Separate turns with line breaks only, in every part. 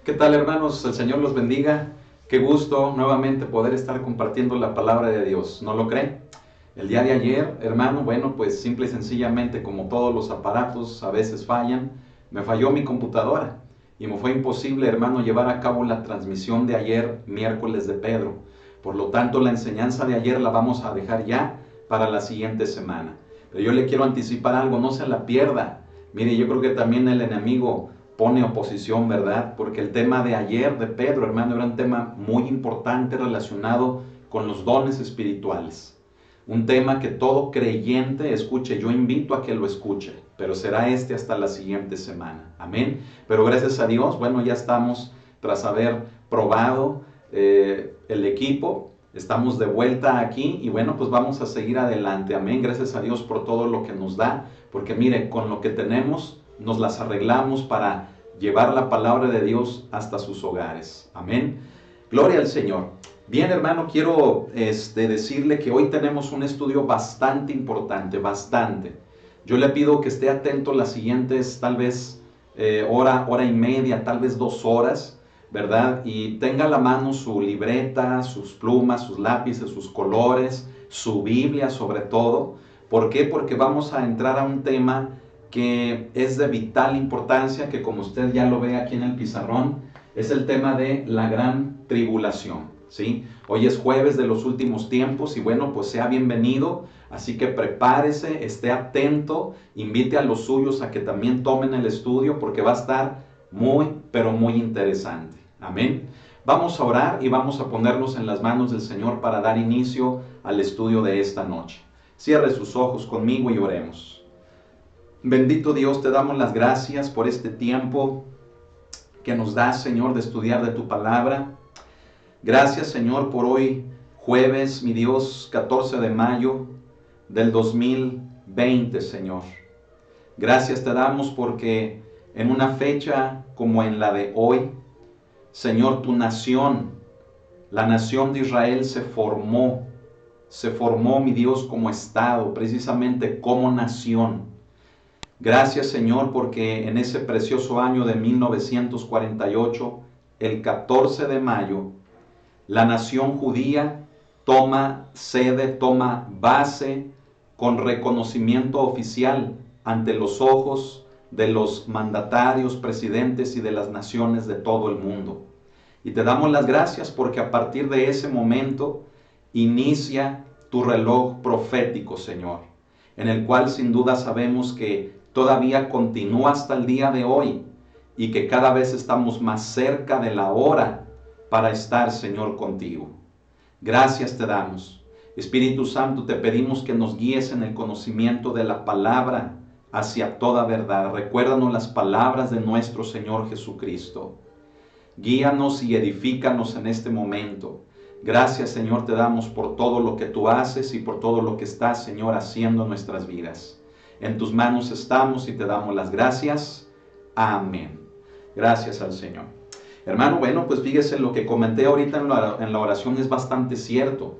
¿Qué tal, hermanos? El Señor los bendiga. Qué gusto nuevamente poder estar compartiendo la palabra de Dios. ¿No lo cree? El día de ayer, hermano, bueno, pues simple y sencillamente, como todos los aparatos a veces fallan, me falló mi computadora y me fue imposible, hermano, llevar a cabo la transmisión de ayer, miércoles de Pedro. Por lo tanto, la enseñanza de ayer la vamos a dejar ya para la siguiente semana. Pero yo le quiero anticipar algo, no se la pierda. Mire, yo creo que también el enemigo pone oposición, ¿verdad? Porque el tema de ayer de Pedro, hermano, era un tema muy importante relacionado con los dones espirituales. Un tema que todo creyente escuche. Yo invito a que lo escuche, pero será este hasta la siguiente semana. Amén. Pero gracias a Dios, bueno, ya estamos tras haber probado el equipo. Estamos de vuelta aquí y bueno, pues vamos a seguir adelante. Amén. Gracias a Dios por todo lo que nos da, porque mire, con lo que tenemos nos las arreglamos para llevar la palabra de Dios hasta sus hogares. Amén. Gloria al Señor. Bien, hermano, quiero decirle que hoy tenemos un estudio bastante importante, bastante. Yo le pido que esté atento las siguientes, tal vez, hora y media, tal vez 2 horas, ¿verdad? Y tenga a la mano su libreta, sus plumas, sus lápices, sus colores, su Biblia sobre todo. ¿Por qué? Porque vamos a entrar a un tema que es de vital importancia, que como usted ya lo ve aquí en el pizarrón, es el tema de la gran tribulación, ¿sí? Hoy es jueves de los últimos tiempos y bueno, pues sea bienvenido, así que prepárese, esté atento, invite a los suyos a que también tomen el estudio porque va a estar muy, pero muy interesante. Amén. Vamos a orar y vamos a ponernos en las manos del Señor para dar inicio al estudio de esta noche. Cierre sus ojos conmigo y oremos. Bendito Dios, te damos las gracias por este tiempo que nos das, Señor, de estudiar de tu palabra. Gracias, Señor, por hoy, jueves, mi Dios, 14 de mayo del 2020, Señor. Gracias te damos porque en una fecha como en la de hoy, Señor, tu nación, la nación de Israel se formó, mi Dios, como Estado, precisamente como nación. Gracias, Señor, porque en ese precioso año de 1948, el 14 de mayo, la nación judía toma sede, toma base con reconocimiento oficial ante los ojos de los mandatarios, presidentes y de las naciones de todo el mundo. Y te damos las gracias porque a partir de ese momento inicia tu reloj profético, Señor, en el cual sin duda sabemos que todavía continúa hasta el día de hoy y que cada vez estamos más cerca de la hora para estar, Señor, contigo. Gracias te damos. Espíritu Santo, te pedimos que nos guíes en el conocimiento de la palabra hacia toda verdad. Recuérdanos las palabras de nuestro Señor Jesucristo. Guíanos y edifícanos en este momento. Gracias, Señor, te damos por todo lo que tú haces y por todo lo que estás, Señor, haciendo en nuestras vidas. En tus manos estamos y te damos las gracias. Amén. Gracias al Señor. Hermano, bueno, pues fíjese, lo que comenté ahorita en la oración es bastante cierto.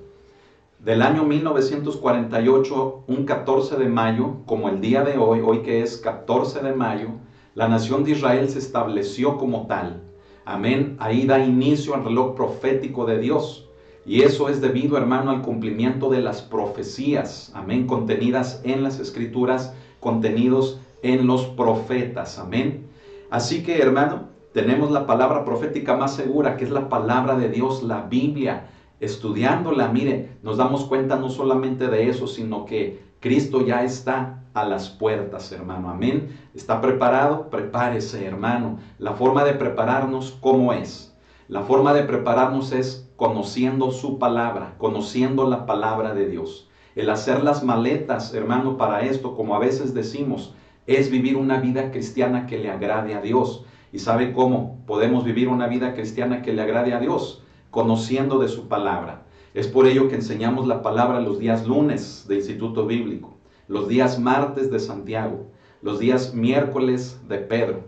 Del año 1948, un 14 de mayo, como el día de hoy, hoy que es 14 de mayo, la nación de Israel se estableció como tal. Amén. Ahí da inicio al reloj profético de Dios. Y eso es debido, hermano, al cumplimiento de las profecías, amén, contenidas en las Escrituras, contenidos en los profetas, amén. Así que, hermano, tenemos la palabra profética más segura, que es la palabra de Dios, la Biblia. Estudiándola, mire, nos damos cuenta no solamente de eso, sino que Cristo ya está a las puertas, hermano, amén. ¿Está preparado? Prepárese, hermano. La forma de prepararnos, ¿cómo es? La forma de prepararnos es conociendo su palabra, conociendo la palabra de Dios. El hacer las maletas, hermano, para esto, como a veces decimos, es vivir una vida cristiana que le agrade a Dios. ¿Y sabe cómo podemos vivir una vida cristiana que le agrade a Dios? Conociendo de su palabra. Es por ello que enseñamos la palabra los días lunes de Instituto Bíblico, los días martes de Santiago, los días miércoles de Pedro,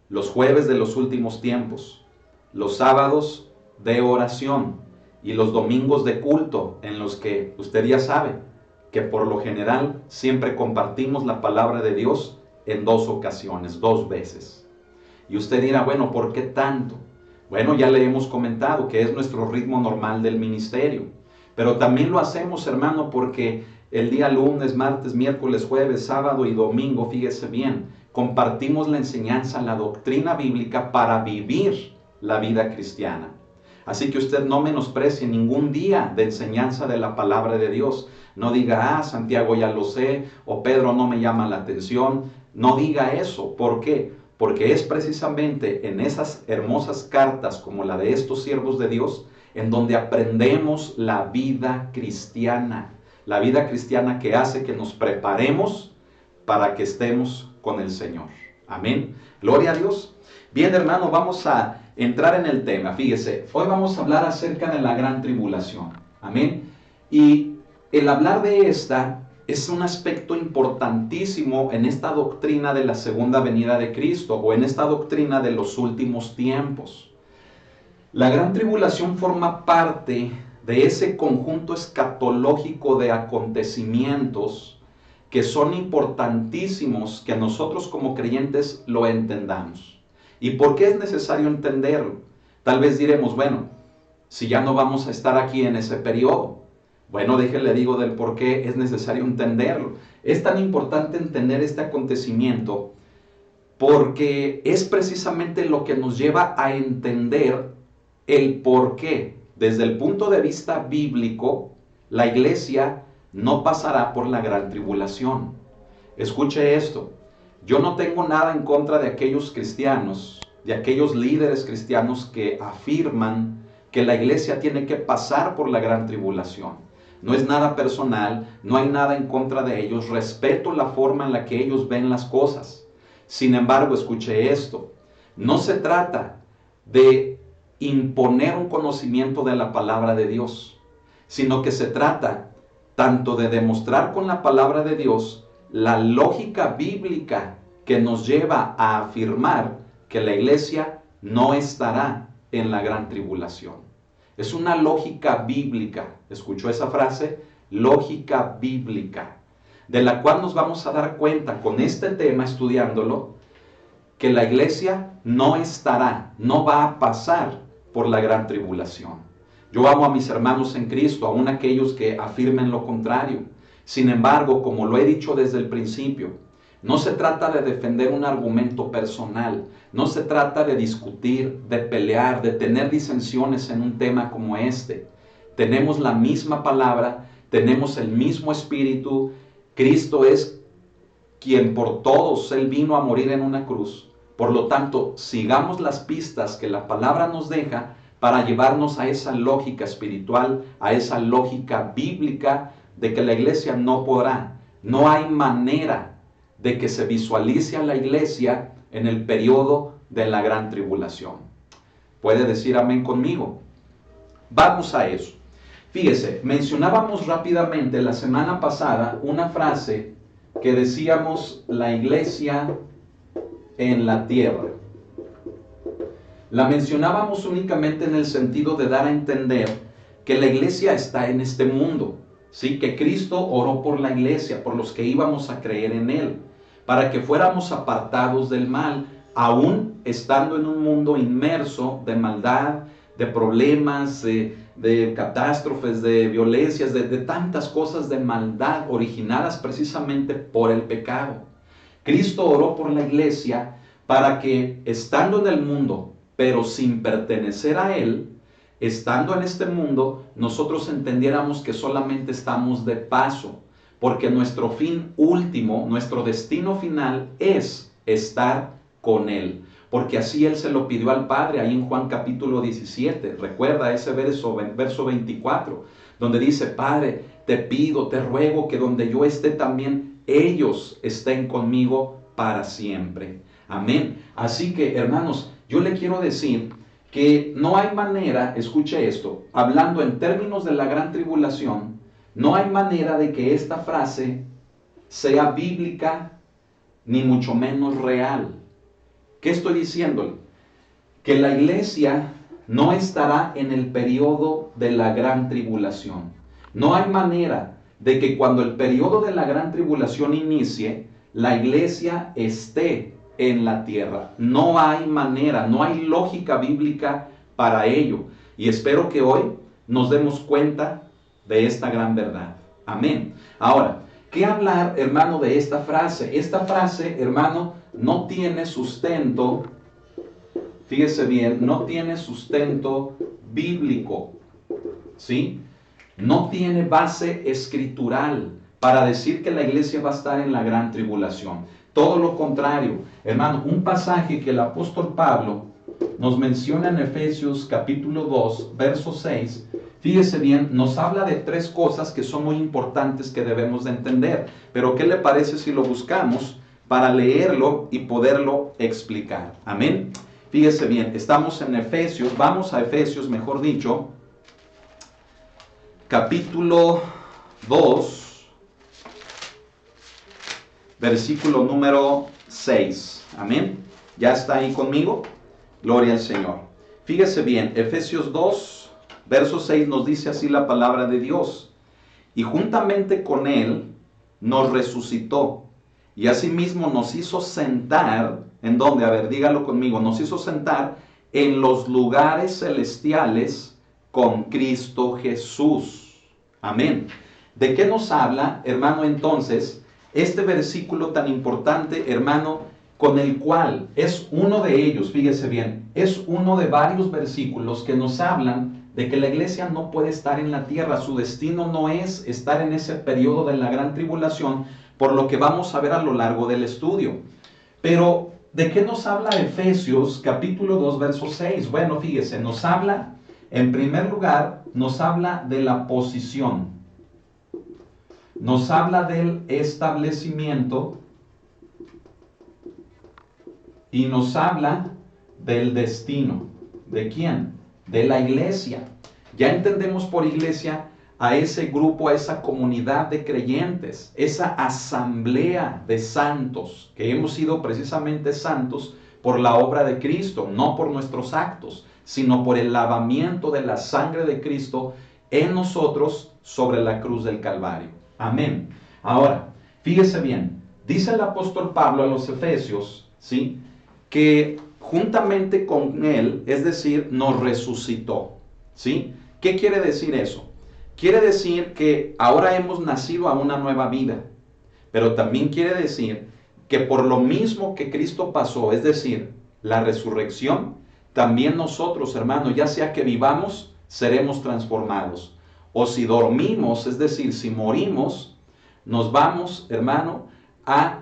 los jueves de los últimos tiempos, los sábados de oración y los domingos de culto, en los que usted ya sabe que por lo general siempre compartimos la palabra de Dios en 2 ocasiones, 2 veces. Y usted dirá, bueno, ¿por qué tanto? Bueno, ya le hemos comentado que es nuestro ritmo normal del ministerio. Pero también lo hacemos, hermano, porque el día lunes, martes, miércoles, jueves, sábado y domingo, fíjese bien, compartimos la enseñanza, la doctrina bíblica para vivir la vida cristiana. Así que usted no menosprecie ningún día de enseñanza de la palabra de Dios. No diga, Santiago ya lo sé, o Pedro no me llama la atención. No diga eso. ¿Por qué? Porque es precisamente en esas hermosas cartas como la de estos siervos de Dios, en donde aprendemos la vida cristiana. La vida cristiana que hace que nos preparemos para que estemos con el Señor. Amén. Gloria a Dios. Bien, hermano, vamos a entrar en el tema. Fíjese, hoy vamos a hablar acerca de la gran tribulación. Amén. Y el hablar de esta es un aspecto importantísimo en esta doctrina de la segunda venida de Cristo o en esta doctrina de los últimos tiempos. La gran tribulación forma parte de ese conjunto escatológico de acontecimientos que son importantísimos que nosotros como creyentes lo entendamos. ¿Y por qué es necesario entenderlo? Tal vez diremos, bueno, si ya no vamos a estar aquí en ese periodo. Bueno, déjenle digo del por qué es necesario entenderlo. Es tan importante entender este acontecimiento porque es precisamente lo que nos lleva a entender el por qué. Desde el punto de vista bíblico, la iglesia no pasará por la gran tribulación. Escuche esto. Yo no tengo nada en contra de aquellos cristianos, de aquellos líderes cristianos que afirman que la iglesia tiene que pasar por la gran tribulación. No es nada personal, no hay nada en contra de ellos, respeto la forma en la que ellos ven las cosas. Sin embargo, escuche esto, no se trata de imponer un conocimiento de la palabra de Dios, sino que se trata tanto de demostrar con la palabra de Dios la lógica bíblica que nos lleva a afirmar que la iglesia no estará en la gran tribulación. Es una lógica bíblica, ¿escuchó esa frase? Lógica bíblica, de la cual nos vamos a dar cuenta con este tema estudiándolo, que la iglesia no estará, no va a pasar por la gran tribulación. Yo amo a mis hermanos en Cristo, aun aquellos que afirmen lo contrario. Sin embargo, como lo he dicho desde el principio, no se trata de defender un argumento personal, no se trata de discutir, de pelear, de tener disensiones en un tema como este. Tenemos la misma palabra, tenemos el mismo espíritu. Cristo es quien por todos, Él vino a morir en una cruz. Por lo tanto, sigamos las pistas que la palabra nos deja para llevarnos a esa lógica espiritual, a esa lógica bíblica de que la iglesia no podrá. No hay manera de que se visualice a la iglesia en el periodo de la gran tribulación. ¿Puede decir amén conmigo? Vamos a eso. Fíjese, mencionábamos rápidamente la semana pasada una frase que decíamos la iglesia en la tierra. La mencionábamos únicamente en el sentido de dar a entender que la iglesia está en este mundo, ¿sí? Que Cristo oró por la iglesia, por los que íbamos a creer en Él, para que fuéramos apartados del mal, aún estando en un mundo inmerso de maldad, de problemas, de catástrofes, de violencias, de tantas cosas de maldad originadas precisamente por el pecado. Cristo oró por la iglesia para que, estando en el mundo, pero sin pertenecer a Él, estando en este mundo, nosotros entendiéramos que solamente estamos de paso, porque nuestro fin último, nuestro destino final es estar con Él. Porque así Él se lo pidió al Padre, ahí en Juan capítulo 17. Recuerda ese verso 24, donde dice, Padre, te pido, te ruego que donde yo esté también, ellos estén conmigo para siempre. Amén. Así que, hermanos, yo le quiero decir que no hay manera, escuche esto, hablando en términos de la gran tribulación, no hay manera de que esta frase sea bíblica, ni mucho menos real. ¿Qué estoy diciéndole? Que la iglesia no estará en el periodo de la gran tribulación. No hay manera de que cuando el periodo de la gran tribulación inicie, la iglesia esté en la tierra. No hay manera, no hay lógica bíblica para ello. Y espero que hoy nos demos cuenta de esta gran verdad. Amén. Ahora, ¿qué hablar, hermano, de esta frase? Esta frase, hermano, no tiene sustento, fíjese bien, no tiene sustento bíblico, ¿sí? No tiene base escritural para decir que la iglesia va a estar en la gran tribulación. Todo lo contrario, hermano, un pasaje que el apóstol Pablo nos menciona en Efesios capítulo 2, verso 6, fíjese bien, nos habla de tres cosas que son muy importantes que debemos de entender. Pero ¿qué le parece si lo buscamos para leerlo y poderlo explicar? Amén. Fíjese bien, estamos en Efesios, vamos a Efesios, mejor dicho, capítulo 2, versículo número 6. Amén. ¿Ya está ahí conmigo? Gloria al Señor. Fíjese bien, Efesios 2, verso 6 nos dice así la palabra de Dios. Y juntamente con Él nos resucitó. Y asimismo nos hizo sentar, ¿en dónde? A ver, dígalo conmigo. Nos hizo sentar en los lugares celestiales con Cristo Jesús. Amén. ¿De qué nos habla, hermano, entonces, este versículo tan importante, hermano, con el cual es uno de ellos, fíjese bien, es uno de varios versículos que nos hablan de que la iglesia no puede estar en la tierra, su destino no es estar en ese periodo de la gran tribulación, por lo que vamos a ver a lo largo del estudio. Pero, ¿de qué nos habla Efesios capítulo 2, verso 6? Bueno, fíjese, nos habla, en primer lugar, nos habla de la posición, nos habla del establecimiento y nos habla del destino. ¿De quién? De la iglesia. Ya entendemos por iglesia a ese grupo, a esa comunidad de creyentes, esa asamblea de santos, que hemos sido precisamente santos por la obra de Cristo, no por nuestros actos, sino por el lavamiento de la sangre de Cristo en nosotros sobre la cruz del Calvario. Amén. Ahora, fíjese bien, dice el apóstol Pablo a los Efesios, ¿sí?, que juntamente con Él, es decir, nos resucitó, ¿sí? ¿Qué quiere decir eso? Quiere decir que ahora hemos nacido a una nueva vida, pero también quiere decir que por lo mismo que Cristo pasó, es decir, la resurrección, también nosotros, hermanos, ya sea que vivamos, seremos transformados. O si dormimos, es decir, si morimos, nos vamos, hermano, a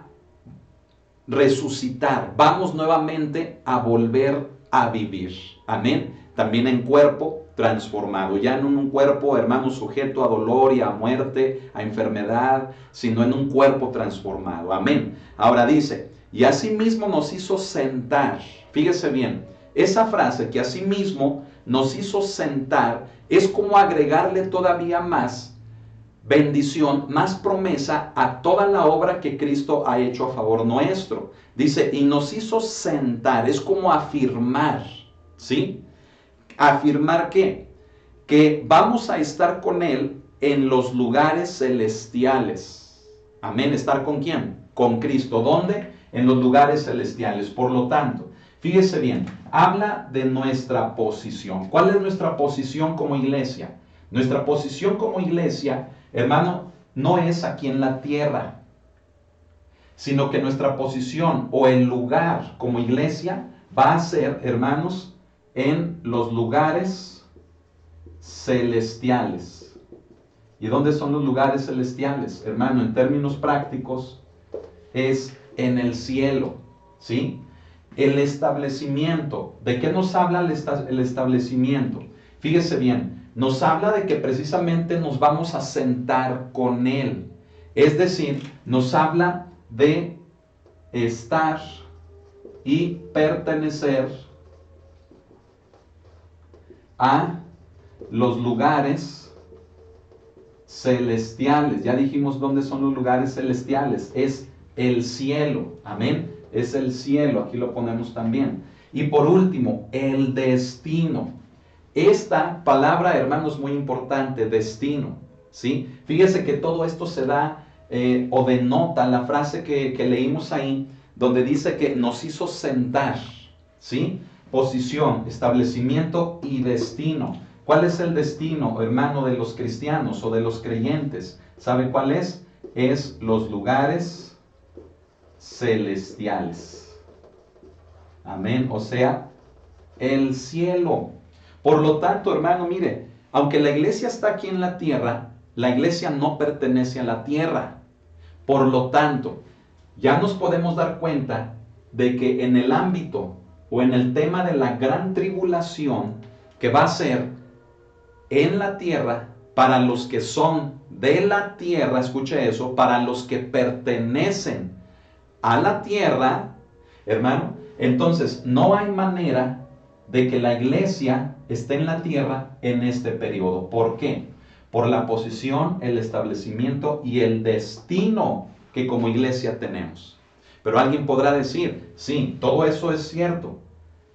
resucitar, vamos nuevamente a volver a vivir. Amén. También en cuerpo transformado, ya no en un cuerpo, hermano, sujeto a dolor y a muerte, a enfermedad, sino en un cuerpo transformado. Amén. Ahora dice, y asimismo nos hizo sentar. Fíjese bien, esa frase que asimismo nos hizo sentar es como agregarle todavía más bendición, más promesa a toda la obra que Cristo ha hecho a favor nuestro. Dice, y nos hizo sentar, es como afirmar, ¿sí? ¿Afirmar qué? Que vamos a estar con Él en los lugares celestiales. Amén. ¿Estar con quién? Con Cristo. ¿Dónde? En los lugares celestiales. Por lo tanto, fíjese bien, habla de nuestra posición. ¿Cuál es nuestra posición como iglesia? Nuestra posición como iglesia, hermano, no es aquí en la tierra, sino que nuestra posición o el lugar como iglesia va a ser, hermanos, en los lugares celestiales. ¿Y dónde son los lugares celestiales? Hermano, en términos prácticos, es en el cielo, ¿sí? El establecimiento. ¿De qué nos habla el establecimiento? Fíjese bien. Nos habla de que precisamente nos vamos a sentar con Él. Es decir, nos habla de estar y pertenecer a los lugares celestiales. Ya dijimos dónde son los lugares celestiales. Es el cielo. Amén. Es el cielo. Aquí lo ponemos también. Y por último, el destino. Esta palabra, hermanos, muy importante, destino, ¿sí? Fíjese que todo esto se da o denota la frase que leímos ahí donde dice que nos hizo sentar, ¿sí? Posición, establecimiento y destino. ¿Cuál es el destino, hermano, de los cristianos o de los creyentes? ¿Sabe cuál es? Es los lugares celestiales. Amén. O sea, el cielo. Por lo tanto, hermano, mire, aunque la iglesia está aquí en la tierra, la iglesia no pertenece a la tierra. Por lo tanto, ya nos podemos dar cuenta de que en el ámbito o en el tema de la gran tribulación que va a ser en la tierra, para los que son de la tierra, escuche eso, para los que pertenecen a la tierra, hermano, entonces no hay manera de que la iglesia esté en la tierra en este periodo. ¿Por qué? Por la posición, el establecimiento y el destino que como iglesia tenemos. Pero alguien podrá decir, sí, todo eso es cierto,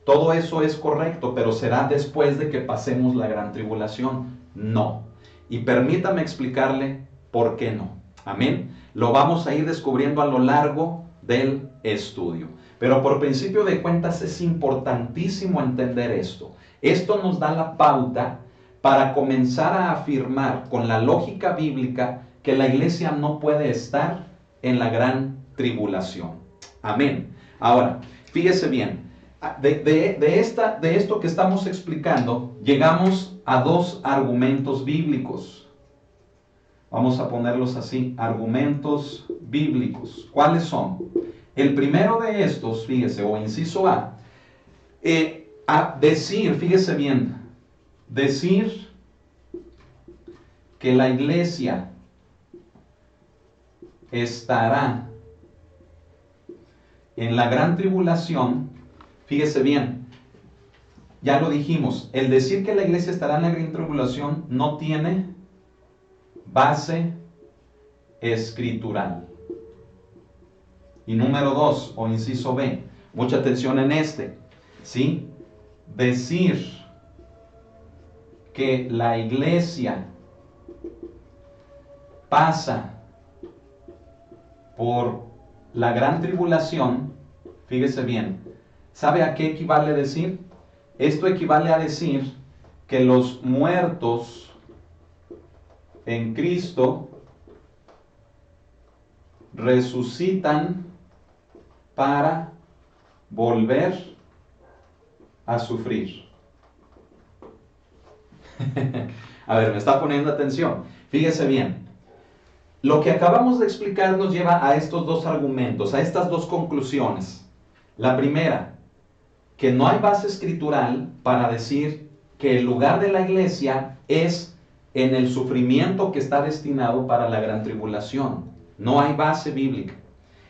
todo eso es correcto, pero será después de que pasemos la gran tribulación. No. Y permítame explicarle por qué no. Amén. Lo vamos a ir descubriendo a lo largo del estudio. Pero por principio de cuentas es importantísimo entender esto. Esto nos da la pauta para comenzar a afirmar con la lógica bíblica que la iglesia no puede estar en la gran tribulación. Amén. Ahora, fíjese bien, de esto que estamos explicando, llegamos a dos argumentos bíblicos. Vamos a ponerlos así, argumentos bíblicos. ¿Cuáles son? El primero de estos, fíjese, o inciso A decir, fíjese bien, decir que la iglesia estará en la gran tribulación, fíjese bien, ya lo dijimos, el decir que la iglesia estará en la gran tribulación no tiene base escritural. Y número 2, o inciso B, mucha atención en este, ¿sí? Decir que la iglesia pasa por la gran tribulación, fíjese bien, ¿sabe a qué equivale decir? Esto equivale a decir que los muertos en Cristo resucitan para volver a sufrir. A ver, me está poniendo atención. Fíjese bien. Lo que acabamos de explicar nos lleva a estos dos argumentos, a estas dos conclusiones. La primera, que no hay base escritural para decir que el lugar de la iglesia es en el sufrimiento que está destinado para la gran tribulación. No hay base bíblica.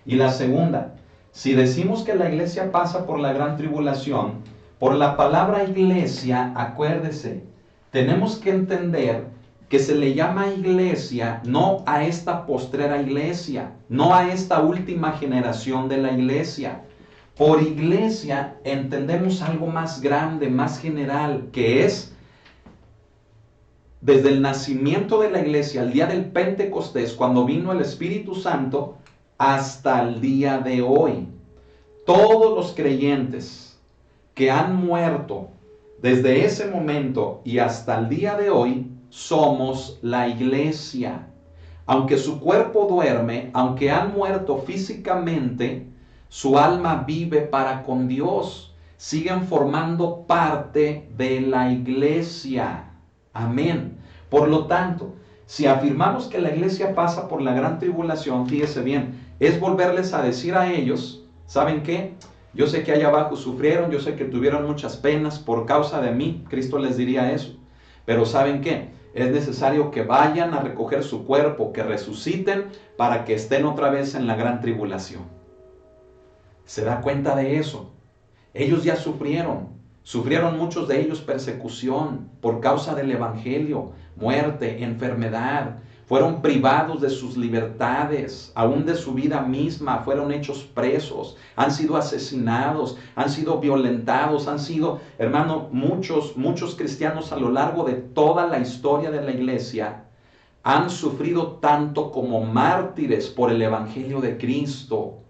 Y la segunda, si decimos que la iglesia pasa por la gran tribulación, por la palabra iglesia, acuérdese, tenemos que entender que se le llama iglesia no a esta postrera iglesia, no a esta última generación de la iglesia. Por iglesia entendemos algo más grande, más general, que es desde el nacimiento de la iglesia, al día del Pentecostés, cuando vino el Espíritu Santo, hasta el día de hoy. Todos los creyentes que han muerto desde ese momento y hasta el día de hoy, somos la iglesia. Aunque su cuerpo duerme, aunque han muerto físicamente, su alma vive para con Dios. Siguen formando parte de la iglesia. Amén. Por lo tanto, si afirmamos que la iglesia pasa por la gran tribulación, fíjese bien, es volverles a decir a ellos, ¿saben qué? Yo sé que allá abajo sufrieron, yo sé que tuvieron muchas penas por causa de mí, Cristo les diría eso. Pero ¿saben qué? Es necesario que vayan a recoger su cuerpo, que resuciten para que estén otra vez en la gran tribulación. ¿Se da cuenta de eso? Ellos ya sufrieron muchos de ellos persecución por causa del evangelio, muerte, enfermedad. Fueron privados de sus libertades, aún de su vida misma, fueron hechos presos, han sido asesinados, han sido violentados, han sido, hermano, muchos cristianos a lo largo de toda la historia de la iglesia han sufrido tanto como mártires por el evangelio de Cristo.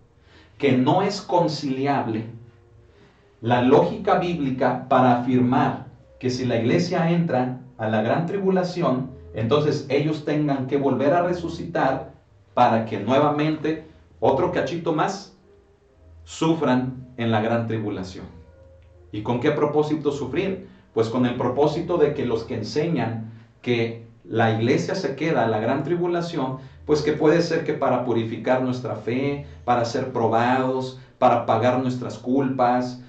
que no es conciliable la lógica bíblica para afirmar que si la iglesia entra a la gran tribulación, entonces ellos tengan que volver a resucitar para que nuevamente, otro cachito más, sufran en la gran tribulación. ¿Y con qué propósito sufrir? Pues con el propósito de que los que enseñan que la iglesia se queda a la gran tribulación, pues que puede ser que para purificar nuestra fe, para ser probados, para pagar nuestras culpas,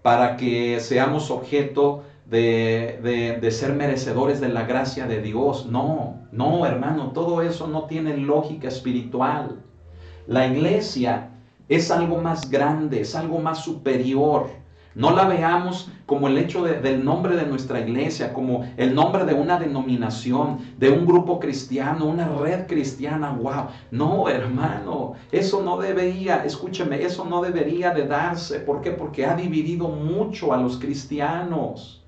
para que seamos objeto de ser merecedores de la gracia de Dios. No, hermano, todo eso no tiene lógica espiritual. La iglesia es algo más grande, es algo más superior. No la veamos como el hecho del nombre de nuestra iglesia, como el nombre de una denominación, de un grupo cristiano, una red cristiana. ¡Wow! No, hermano, eso no debería, escúcheme, eso no debería de darse. ¿Por qué? Porque ha dividido mucho a los cristianos.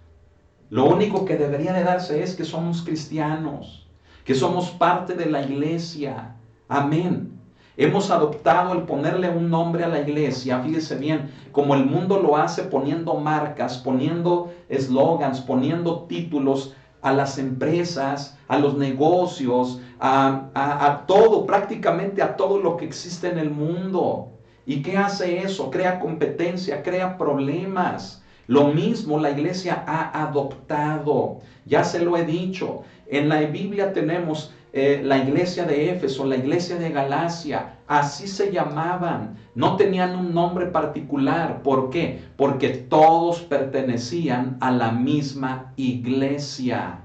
Lo único que debería de darse es que somos cristianos, que somos parte de la iglesia. Amén. Hemos adoptado el ponerle un nombre a la iglesia, fíjese bien, como el mundo lo hace, poniendo marcas, poniendo eslogans, poniendo títulos a las empresas, a los negocios, a todo, prácticamente a todo lo que existe en el mundo. ¿Y qué hace eso? Crea competencia, crea problemas. Lo mismo la iglesia ha adoptado. Ya se lo he dicho. En la Biblia tenemos la iglesia de Éfeso, la iglesia de Galacia, así se llamaban. No tenían un nombre particular. ¿Por qué? Porque todos pertenecían a la misma iglesia.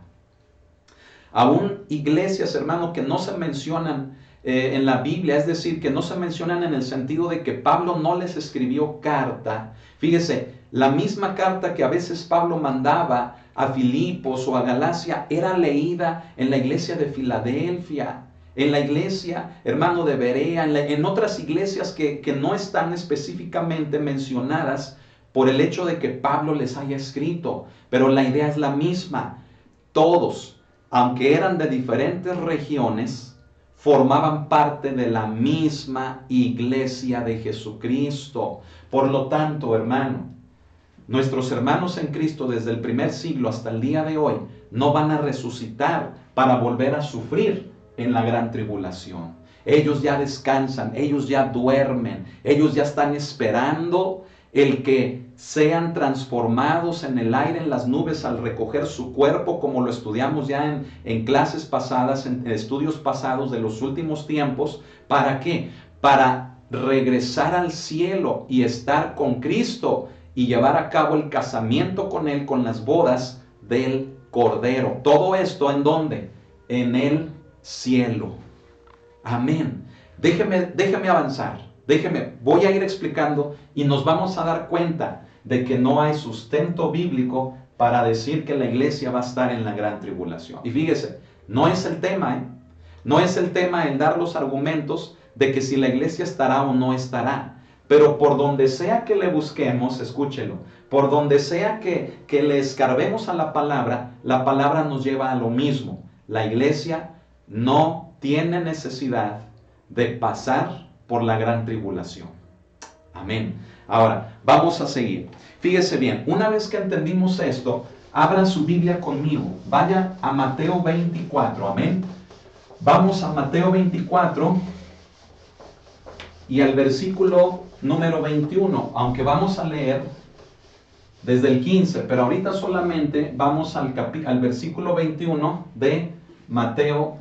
Aún iglesias, hermano, que no se mencionan en la Biblia, es decir, que no se mencionan en el sentido de que Pablo no les escribió carta. Fíjese, la misma carta que a veces Pablo mandaba a Filipos o a Galacia era leída en la iglesia de Filadelfia, en la iglesia, hermano, de Berea, en otras iglesias que no están específicamente mencionadas por el hecho de que Pablo les haya escrito. Pero la idea es la misma. Todos, aunque eran de diferentes regiones, formaban parte de la misma iglesia de Jesucristo. Por lo tanto, hermano, nuestros hermanos en Cristo desde el primer siglo hasta el día de hoy no van a resucitar para volver a sufrir en la gran tribulación. Ellos ya descansan, ellos ya duermen, ellos ya están esperando el que sean transformados en el aire, en las nubes, al recoger su cuerpo, como lo estudiamos ya en clases pasadas, en estudios pasados de los últimos tiempos. ¿Para qué? Para regresar al cielo y estar con Cristo y llevar a cabo el casamiento con Él, con las bodas del Cordero. Todo esto, ¿en dónde? En el cielo. Amén. Déjeme avanzar. Voy a ir explicando y nos vamos a dar cuenta de que no hay sustento bíblico para decir que la iglesia va a estar en la gran tribulación. Y fíjese, no es el tema, no es el tema el dar los argumentos de que si la iglesia estará o no estará. Pero por donde sea que le busquemos, escúchelo, por donde sea que le escarbemos a la palabra nos lleva a lo mismo. La iglesia no tiene necesidad de pasar por la gran tribulación. Amén. Ahora, vamos a seguir. Fíjese bien, una vez que entendimos esto, abra su Biblia conmigo. Vaya a Mateo 24, amén. Vamos a Mateo 24 y al versículo número 21, aunque vamos a leer desde el 15, pero ahorita solamente vamos al versículo 21 de Mateo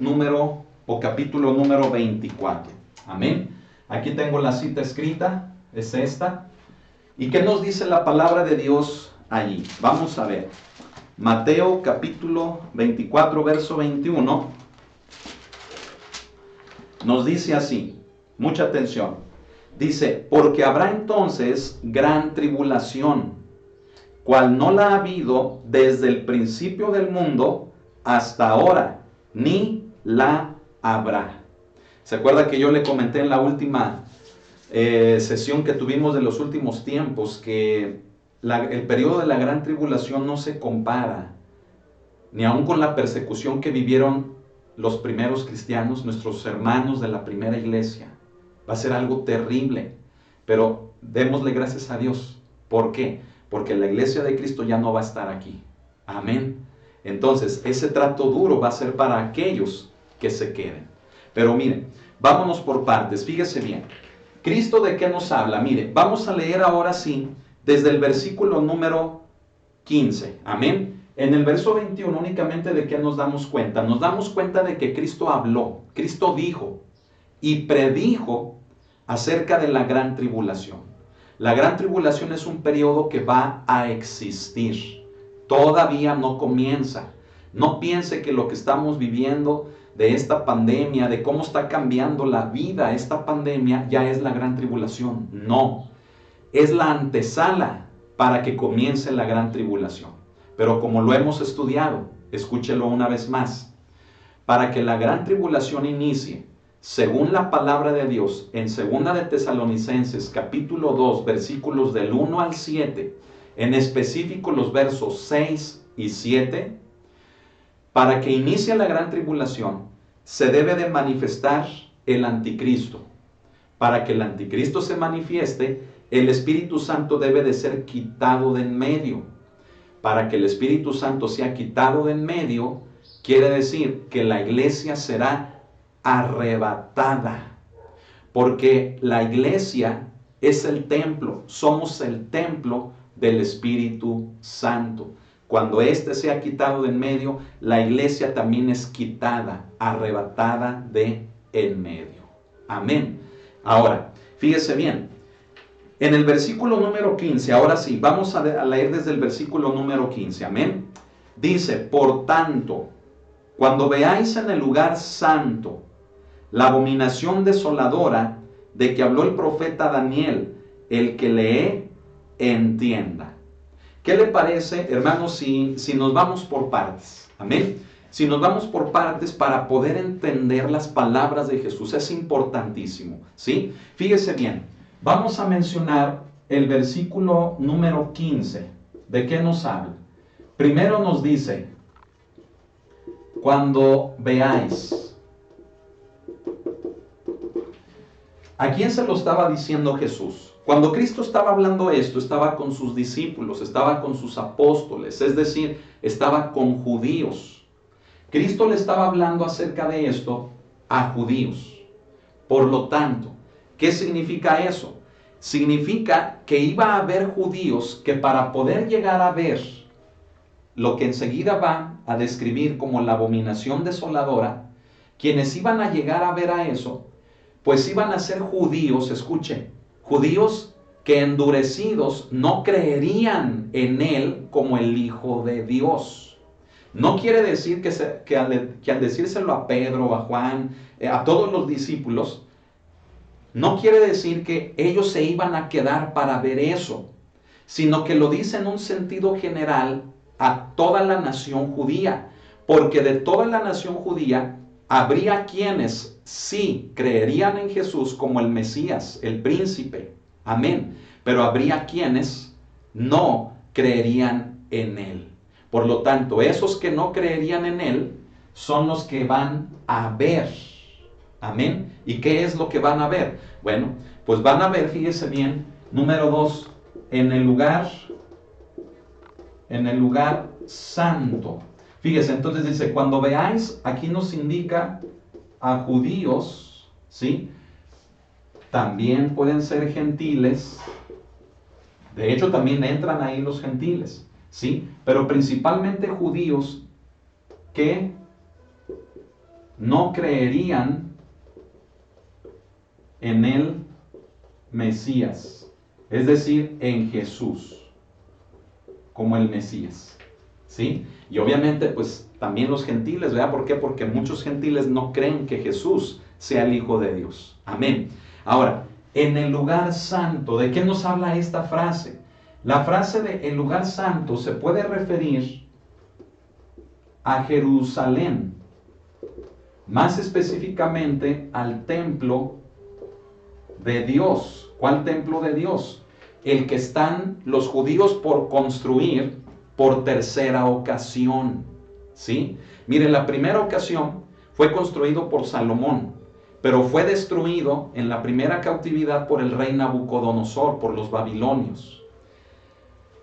capítulo número 24. Amén. Aquí tengo la cita escrita, es esta. ¿Y qué nos dice la palabra de Dios allí? Vamos a ver. Mateo capítulo 24, verso 21. Nos dice así, mucha atención. Dice, porque habrá entonces gran tribulación, cual no la ha habido desde el principio del mundo hasta ahora, ni la habrá. ¿Se acuerda que yo le comenté en la última sesión que tuvimos de los últimos tiempos que el periodo de la gran tribulación no se compara ni aun con la persecución que vivieron los primeros cristianos, nuestros hermanos de la primera iglesia? Va a ser algo terrible. Pero démosle gracias a Dios. ¿Por qué? Porque la iglesia de Cristo ya no va a estar aquí. Amén. Entonces, ese trato duro va a ser para aquellos que se queden. Pero miren, vámonos por partes. Fíjese bien. ¿Cristo de qué nos habla? Mire, vamos a leer ahora sí, desde el versículo número 15. Amén. En el verso 21 únicamente de qué nos damos cuenta. Nos damos cuenta de que Cristo habló, Cristo dijo y predijo acerca de la gran tribulación. La gran tribulación es un periodo que va a existir. Todavía no comienza. No piense que lo que estamos viviendo de esta pandemia, de cómo está cambiando la vida esta pandemia, ya es la gran tribulación. No, es la antesala para que comience la gran tribulación. Pero como lo hemos estudiado, escúchelo una vez más, para que la gran tribulación inicie, según la palabra de Dios, en 2 de Tesalonicenses, capítulo 2, versículos del 1 al 7, en específico los versos 6 y 7, para que inicie la gran tribulación, se debe de manifestar el anticristo. Para que el anticristo se manifieste, el Espíritu Santo debe de ser quitado de en medio. Para que el Espíritu Santo sea quitado de en medio, quiere decir que la iglesia será arrebatada. Porque la iglesia es el templo, somos el templo del Espíritu Santo. Cuando éste sea quitado de en medio, la iglesia también es quitada, arrebatada de en medio. Amén. Ahora, fíjese bien, en el versículo número 15, ahora sí, vamos a leer desde el versículo número 15, amén. Dice, por tanto, cuando veáis en el lugar santo la abominación desoladora de que habló el profeta Daniel, el que lee, entienda. ¿Qué le parece, hermanos, si nos vamos por partes? Amén. Si nos vamos por partes para poder entender las palabras de Jesús, es importantísimo, ¿sí? Fíjese bien, vamos a mencionar el versículo número 15. ¿De qué nos habla? Primero nos dice, cuando veáis. ¿A quién se lo estaba diciendo Jesús? Cuando Cristo estaba hablando esto, estaba con sus discípulos, estaba con sus apóstoles, es decir, estaba con judíos. Cristo le estaba hablando acerca de esto a judíos. Por lo tanto, ¿qué significa eso? Significa que iba a haber judíos que para poder llegar a ver lo que enseguida va a describir como la abominación desoladora, quienes iban a llegar a ver a eso, pues iban a ser judíos, escuche, judíos que endurecidos no creerían en él como el Hijo de Dios. No quiere decir que al decírselo a Pedro, a Juan, a todos los discípulos, no quiere decir que ellos se iban a quedar para ver eso, sino que lo dice en un sentido general a toda la nación judía, porque de toda la nación judía habría quienes sí creerían en Jesús como el Mesías, el príncipe, amén, pero habría quienes no creerían en él. Por lo tanto, esos que no creerían en él son los que van a ver, amén. ¿Y qué es lo que van a ver? Bueno, pues van a ver, fíjese bien, número 2, en el lugar santo. Fíjese, entonces dice, cuando veáis, aquí nos indica a judíos, ¿sí? También pueden ser gentiles. De hecho, también entran ahí los gentiles, ¿sí? Pero principalmente judíos que no creerían en el Mesías, es decir, en Jesús como el Mesías, ¿sí? Y obviamente pues también los gentiles, ¿verdad? ¿Por qué? Porque muchos gentiles no creen que Jesús sea el Hijo de Dios. Amén. Ahora, en el lugar santo, ¿de qué nos habla esta frase? La frase de el lugar santo se puede referir a Jerusalén, más específicamente al templo de Dios. ¿Cuál templo de Dios? El que están los judíos por construir por tercera ocasión, ¿sí? Mire, la primera ocasión fue construido por Salomón, pero fue destruido en la primera cautividad por el rey Nabucodonosor, por los babilonios.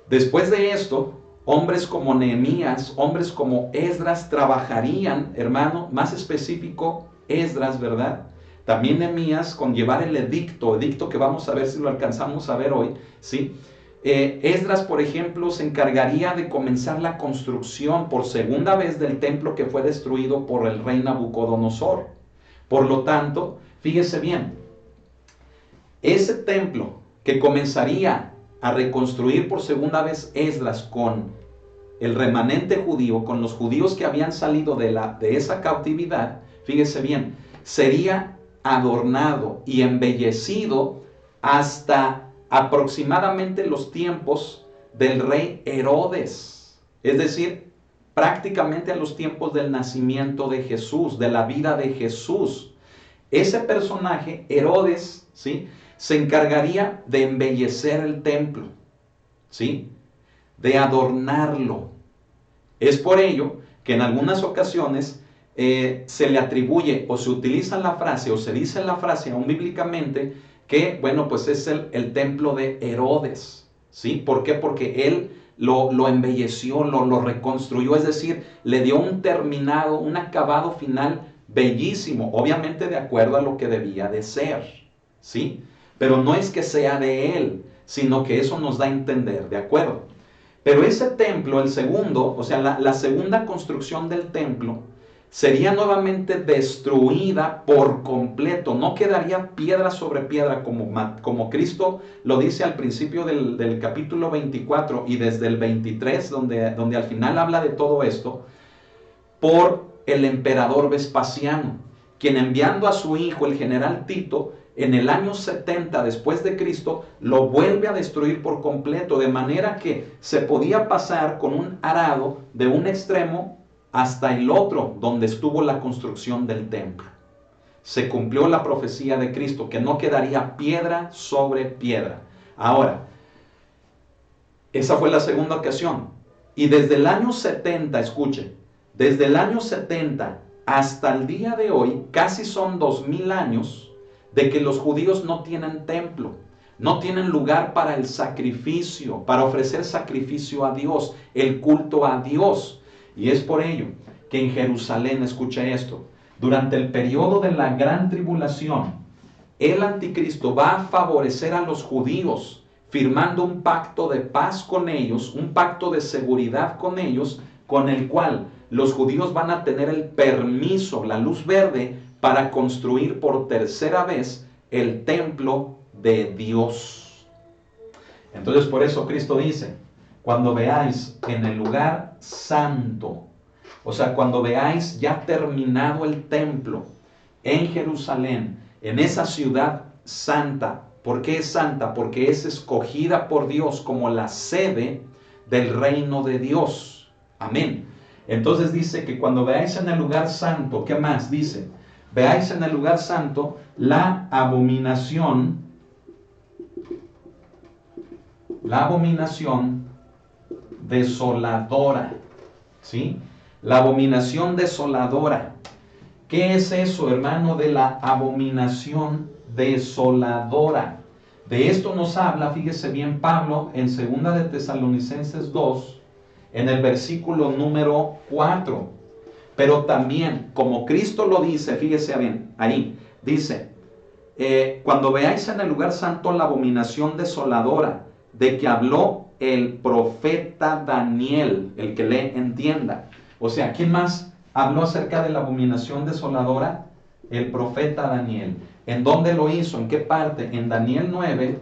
Después de esto, hombres como Nehemías, hombres como Esdras trabajarían, hermano, más específico, Esdras, ¿verdad? También Nehemías con llevar el edicto que vamos a ver si lo alcanzamos a ver hoy, ¿sí? Esdras, por ejemplo, se encargaría de comenzar la construcción por segunda vez del templo que fue destruido por el rey Nabucodonosor. Por lo tanto, fíjese bien, ese templo que comenzaría a reconstruir por segunda vez Esdras con el remanente judío, con los judíos que habían salido de esa cautividad, fíjese bien, sería adornado y embellecido hasta aproximadamente los tiempos del rey Herodes, es decir, prácticamente a los tiempos del nacimiento de Jesús, de la vida de Jesús. Ese personaje, Herodes, ¿sí?, se encargaría de embellecer el templo, ¿sí?, de adornarlo. Es por ello que en algunas ocasiones se le atribuye o se utiliza la frase o se dice la frase aún bíblicamente que, bueno, pues es el templo de Herodes, ¿sí? ¿Por qué? Porque él lo embelleció, lo reconstruyó, es decir, le dio un terminado, un acabado final bellísimo, obviamente de acuerdo a lo que debía de ser, ¿sí? Pero no es que sea de él, sino que eso nos da a entender, ¿de acuerdo? Pero ese templo, el segundo, o sea, la segunda construcción del templo, sería nuevamente destruida por completo. No quedaría piedra sobre piedra como Cristo lo dice al principio del capítulo 24 y desde el 23, donde al final habla de todo esto, por el emperador Vespasiano, quien enviando a su hijo, el general Tito, en el año 70 después de Cristo, lo vuelve a destruir por completo, de manera que se podía pasar con un arado de un extremo hasta el otro, donde estuvo la construcción del templo. Se cumplió la profecía de Cristo, que no quedaría piedra sobre piedra. Ahora, esa fue la segunda ocasión. Y desde el año 70, escuche, desde el año 70 hasta el día de hoy, casi son 2000 años, de que los judíos no tienen templo, no tienen lugar para el sacrificio, para ofrecer sacrificio a Dios, el culto a Dios. Y es por ello que en Jerusalén, escucha esto, durante el periodo de la gran tribulación, el anticristo va a favorecer a los judíos, firmando un pacto de paz con ellos, un pacto de seguridad con ellos, con el cual los judíos van a tener el permiso, la luz verde, para construir por tercera vez el templo de Dios. Entonces por eso Cristo dice, cuando veáis en el lugar santo, o sea, cuando veáis ya terminado el templo en Jerusalén, en esa ciudad santa. ¿Por qué es santa? Porque es escogida por Dios como la sede del reino de Dios. Amén. Entonces dice que cuando veáis en el lugar santo, ¿qué más dice? Veáis en el lugar santo la abominación desoladora, ¿sí? La abominación desoladora. ¿Qué es eso, hermano, de la abominación desoladora? De esto nos habla, fíjese bien, Pablo en 2 de Tesalonicenses 2, en el versículo número 4. Pero también, como Cristo lo dice, fíjese bien, ahí dice, cuando veáis en el lugar santo la abominación desoladora, de que habló el profeta Daniel, el que le entienda. O sea, ¿quién más habló acerca de la abominación desoladora? El profeta Daniel. ¿En dónde lo hizo? ¿En qué parte? En Daniel 9,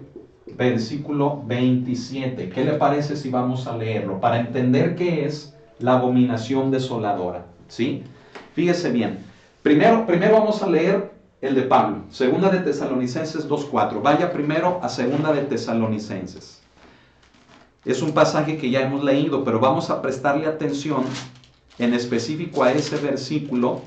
versículo 27. ¿Qué le parece si vamos a leerlo? Para entender qué es la abominación desoladora, ¿sí? Fíjese bien. Primero vamos a leer el de Pablo. 2 de Tesalonicenses 2:4. Vaya primero a 2 de Tesalonicenses. Es un pasaje que ya hemos leído, pero vamos a prestarle atención en específico a ese versículo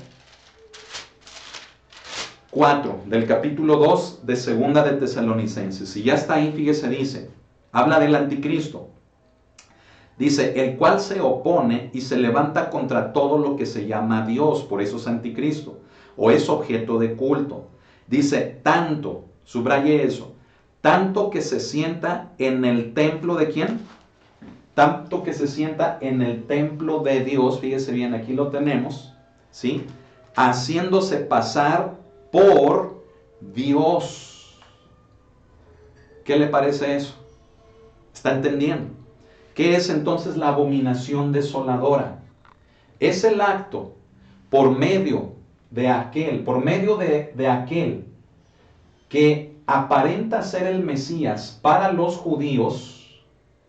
4 del capítulo 2 de 2 de Tesalonicenses. Y ya está ahí, fíjese, dice, habla del anticristo. Dice, el cual se opone y se levanta contra todo lo que se llama Dios, por eso es anticristo, o es objeto de culto, Dice, tanto, subraye eso, tanto que se sienta en el templo de ¿quién? Tanto que se sienta en el templo de Dios, fíjese bien, aquí lo tenemos, ¿sí? Haciéndose pasar por Dios. ¿Qué le parece eso? ¿Está entendiendo? ¿Qué es entonces la abominación desoladora? Es el acto por medio de aquel que aparenta ser el Mesías para los judíos,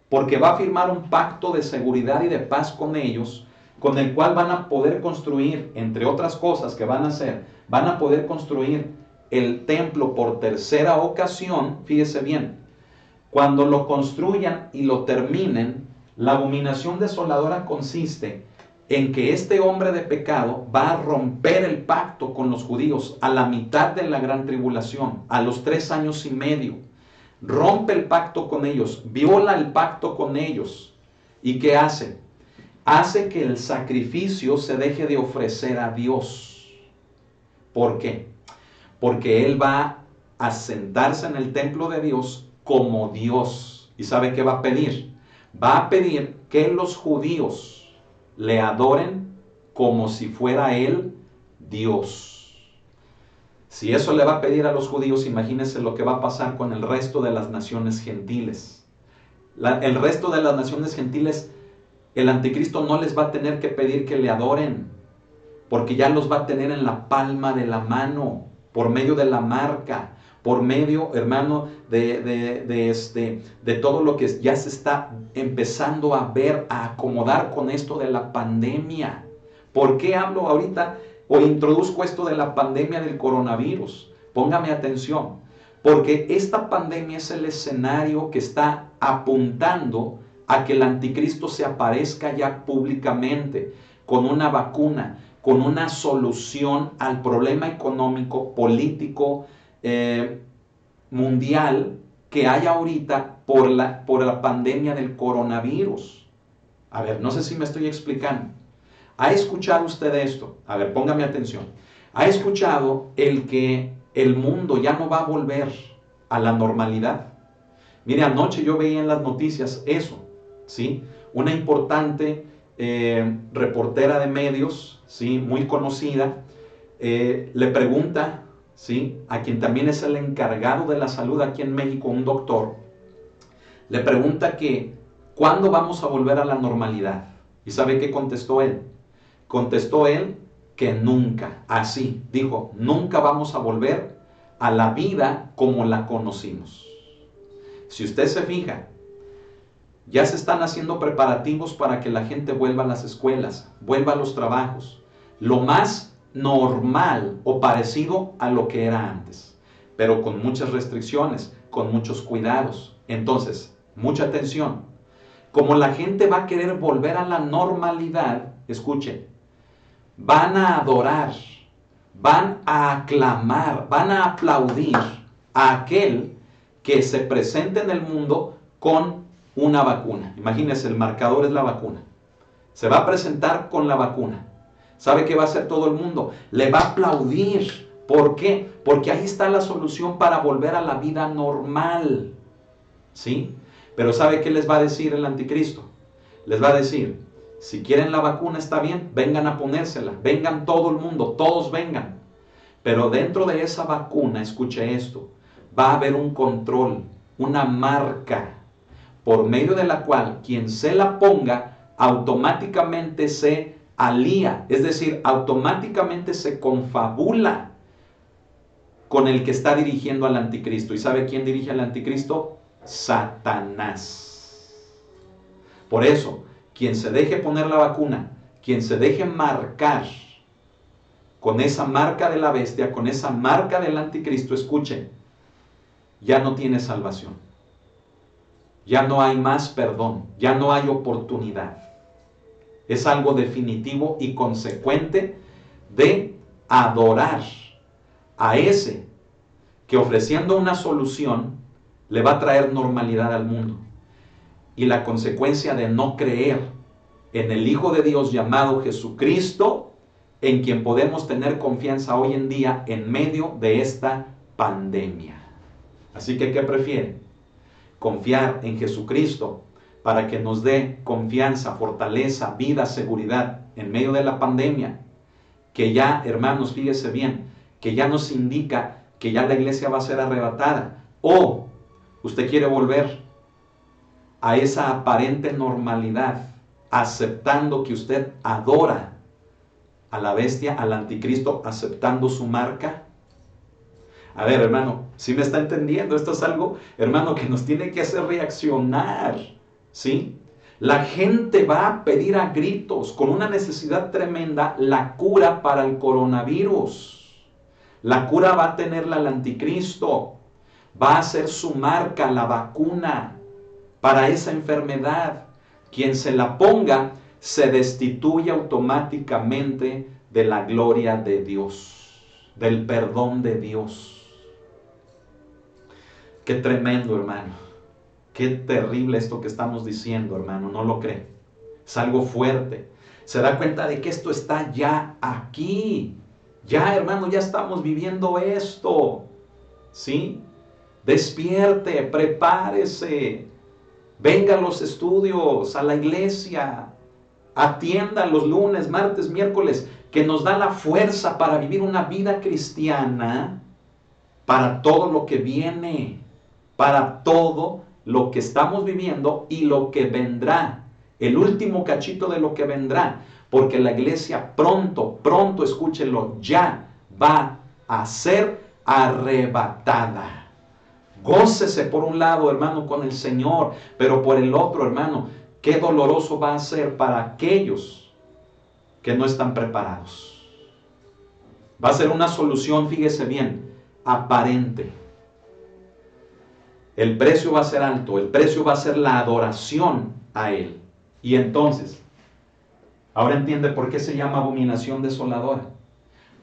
porque va a firmar un pacto de seguridad y de paz con ellos, con el cual van a poder construir, entre otras cosas que van a hacer, van a poder construir el templo por tercera ocasión. Fíjese bien, cuando lo construyan y lo terminen, la abominación desoladora consiste en que este hombre de pecado va a romper el pacto con los judíos a la mitad de la gran tribulación, a los 3 años y medio. Rompe el pacto con ellos, viola el pacto con ellos. ¿Y qué hace? Hace que el sacrificio se deje de ofrecer a Dios. ¿Por qué? Porque Él va a sentarse en el templo de Dios como Dios. ¿Y sabe qué va a pedir? Va a pedir que los judíos le adoren como si fuera Él Dios. Si eso le va a pedir a los judíos, imagínense lo que va a pasar con el resto de las naciones gentiles. El resto de las naciones gentiles, el anticristo no les va a tener que pedir que le adoren, porque ya los va a tener en la palma de la mano, por medio de la marca, por medio, hermano, de todo lo que ya se está empezando a ver, a acomodar con esto de la pandemia. ¿Por qué hablo ahorita o introduzco esto de la pandemia del coronavirus? Póngame atención, porque esta pandemia es el escenario que está apuntando a que el anticristo se aparezca ya públicamente con una vacuna, con una solución al problema económico, político, mundial que hay ahorita por la pandemia del coronavirus. A ver, no sé si me estoy explicando. ¿Ha escuchado usted esto? A ver, póngame atención. ¿Ha escuchado el que el mundo ya no va a volver a la normalidad? Mire, anoche yo veía en las noticias eso, ¿sí? Una importante reportera de medios, ¿sí? Muy conocida, le pregunta, ¿sí? A quien también es el encargado de la salud aquí en México, un doctor, le pregunta que ¿cuándo vamos a volver a la normalidad? ¿Y sabe qué contestó él? Contestó él que nunca, así, dijo, nunca vamos a volver a la vida como la conocimos. Si usted se fija, ya se están haciendo preparativos para que la gente vuelva a las escuelas, vuelva a los trabajos, lo más normal o parecido a lo que era antes, pero con muchas restricciones, con muchos cuidados. Entonces, mucha atención. Como la gente va a querer volver a la normalidad, escuchen, van a adorar, van a aclamar, van a aplaudir a aquel que se presente en el mundo con una vacuna. Imagínense, el marcador es la vacuna. Se va a presentar con la vacuna. ¿Sabe qué va a hacer todo el mundo? Le va a aplaudir. ¿Por qué? Porque ahí está la solución para volver a la vida normal. ¿Sí? Pero ¿sabe qué les va a decir el anticristo? Les va a decir, si quieren la vacuna está bien, vengan a ponérsela. Vengan todo el mundo, todos vengan. Pero dentro de esa vacuna, escuche esto, va a haber un control, una marca, por medio de la cual quien se la ponga automáticamente se alía, es decir, automáticamente se confabula con el que está dirigiendo al anticristo. ¿Y sabe quién dirige al anticristo? Satanás. Por eso, quien se deje poner la vacuna, quien se deje marcar con esa marca de la bestia, con esa marca del anticristo, escuchen, ya no tiene salvación. Ya no hay más perdón, ya no hay oportunidad. Es algo definitivo y consecuente de adorar a ese que ofreciendo una solución le va a traer normalidad al mundo. Y la consecuencia de no creer en el Hijo de Dios llamado Jesucristo en quien podemos tener confianza hoy en día en medio de esta pandemia. Así que, ¿qué prefiere? Confiar en Jesucristo para que nos dé confianza, fortaleza, vida, seguridad en medio de la pandemia, que ya, hermanos, fíjese bien, que ya nos indica que ya la iglesia va a ser arrebatada. O usted quiere volver a esa aparente normalidad, aceptando que usted adora a la bestia, al anticristo, aceptando su marca. A ver, hermano, ¿sí me está entendiendo? Esto es algo, hermano, que nos tiene que hacer reaccionar, ¿sí? La gente va a pedir a gritos, con una necesidad tremenda, la cura para el coronavirus. La cura va a tenerla el anticristo. Va a ser su marca, la vacuna para esa enfermedad. Quien se la ponga se destituye automáticamente de la gloria de Dios, del perdón de Dios. Qué tremendo, hermano. Qué terrible esto que estamos diciendo, hermano. ¿No lo cree? Es algo fuerte. Se da cuenta de que esto está ya aquí. Ya, hermano, ya estamos viviendo esto. ¿Sí? Despierte, prepárese. Venga a los estudios, a la iglesia. Atienda los lunes, martes, miércoles, que nos da la fuerza para vivir una vida cristiana para todo lo que viene, para todo lo que estamos viviendo y lo que vendrá, el último cachito de lo que vendrá, porque la iglesia pronto, escúchelo, ya va a ser arrebatada. Gócese por un lado, hermano, con el Señor, pero por el otro, hermano, qué doloroso va a ser para aquellos que no están preparados. Va a ser una solución, fíjese bien, aparente. El precio va a ser alto, el precio va a ser la adoración a Él. Y entonces, ahora entiende por qué se llama abominación desoladora.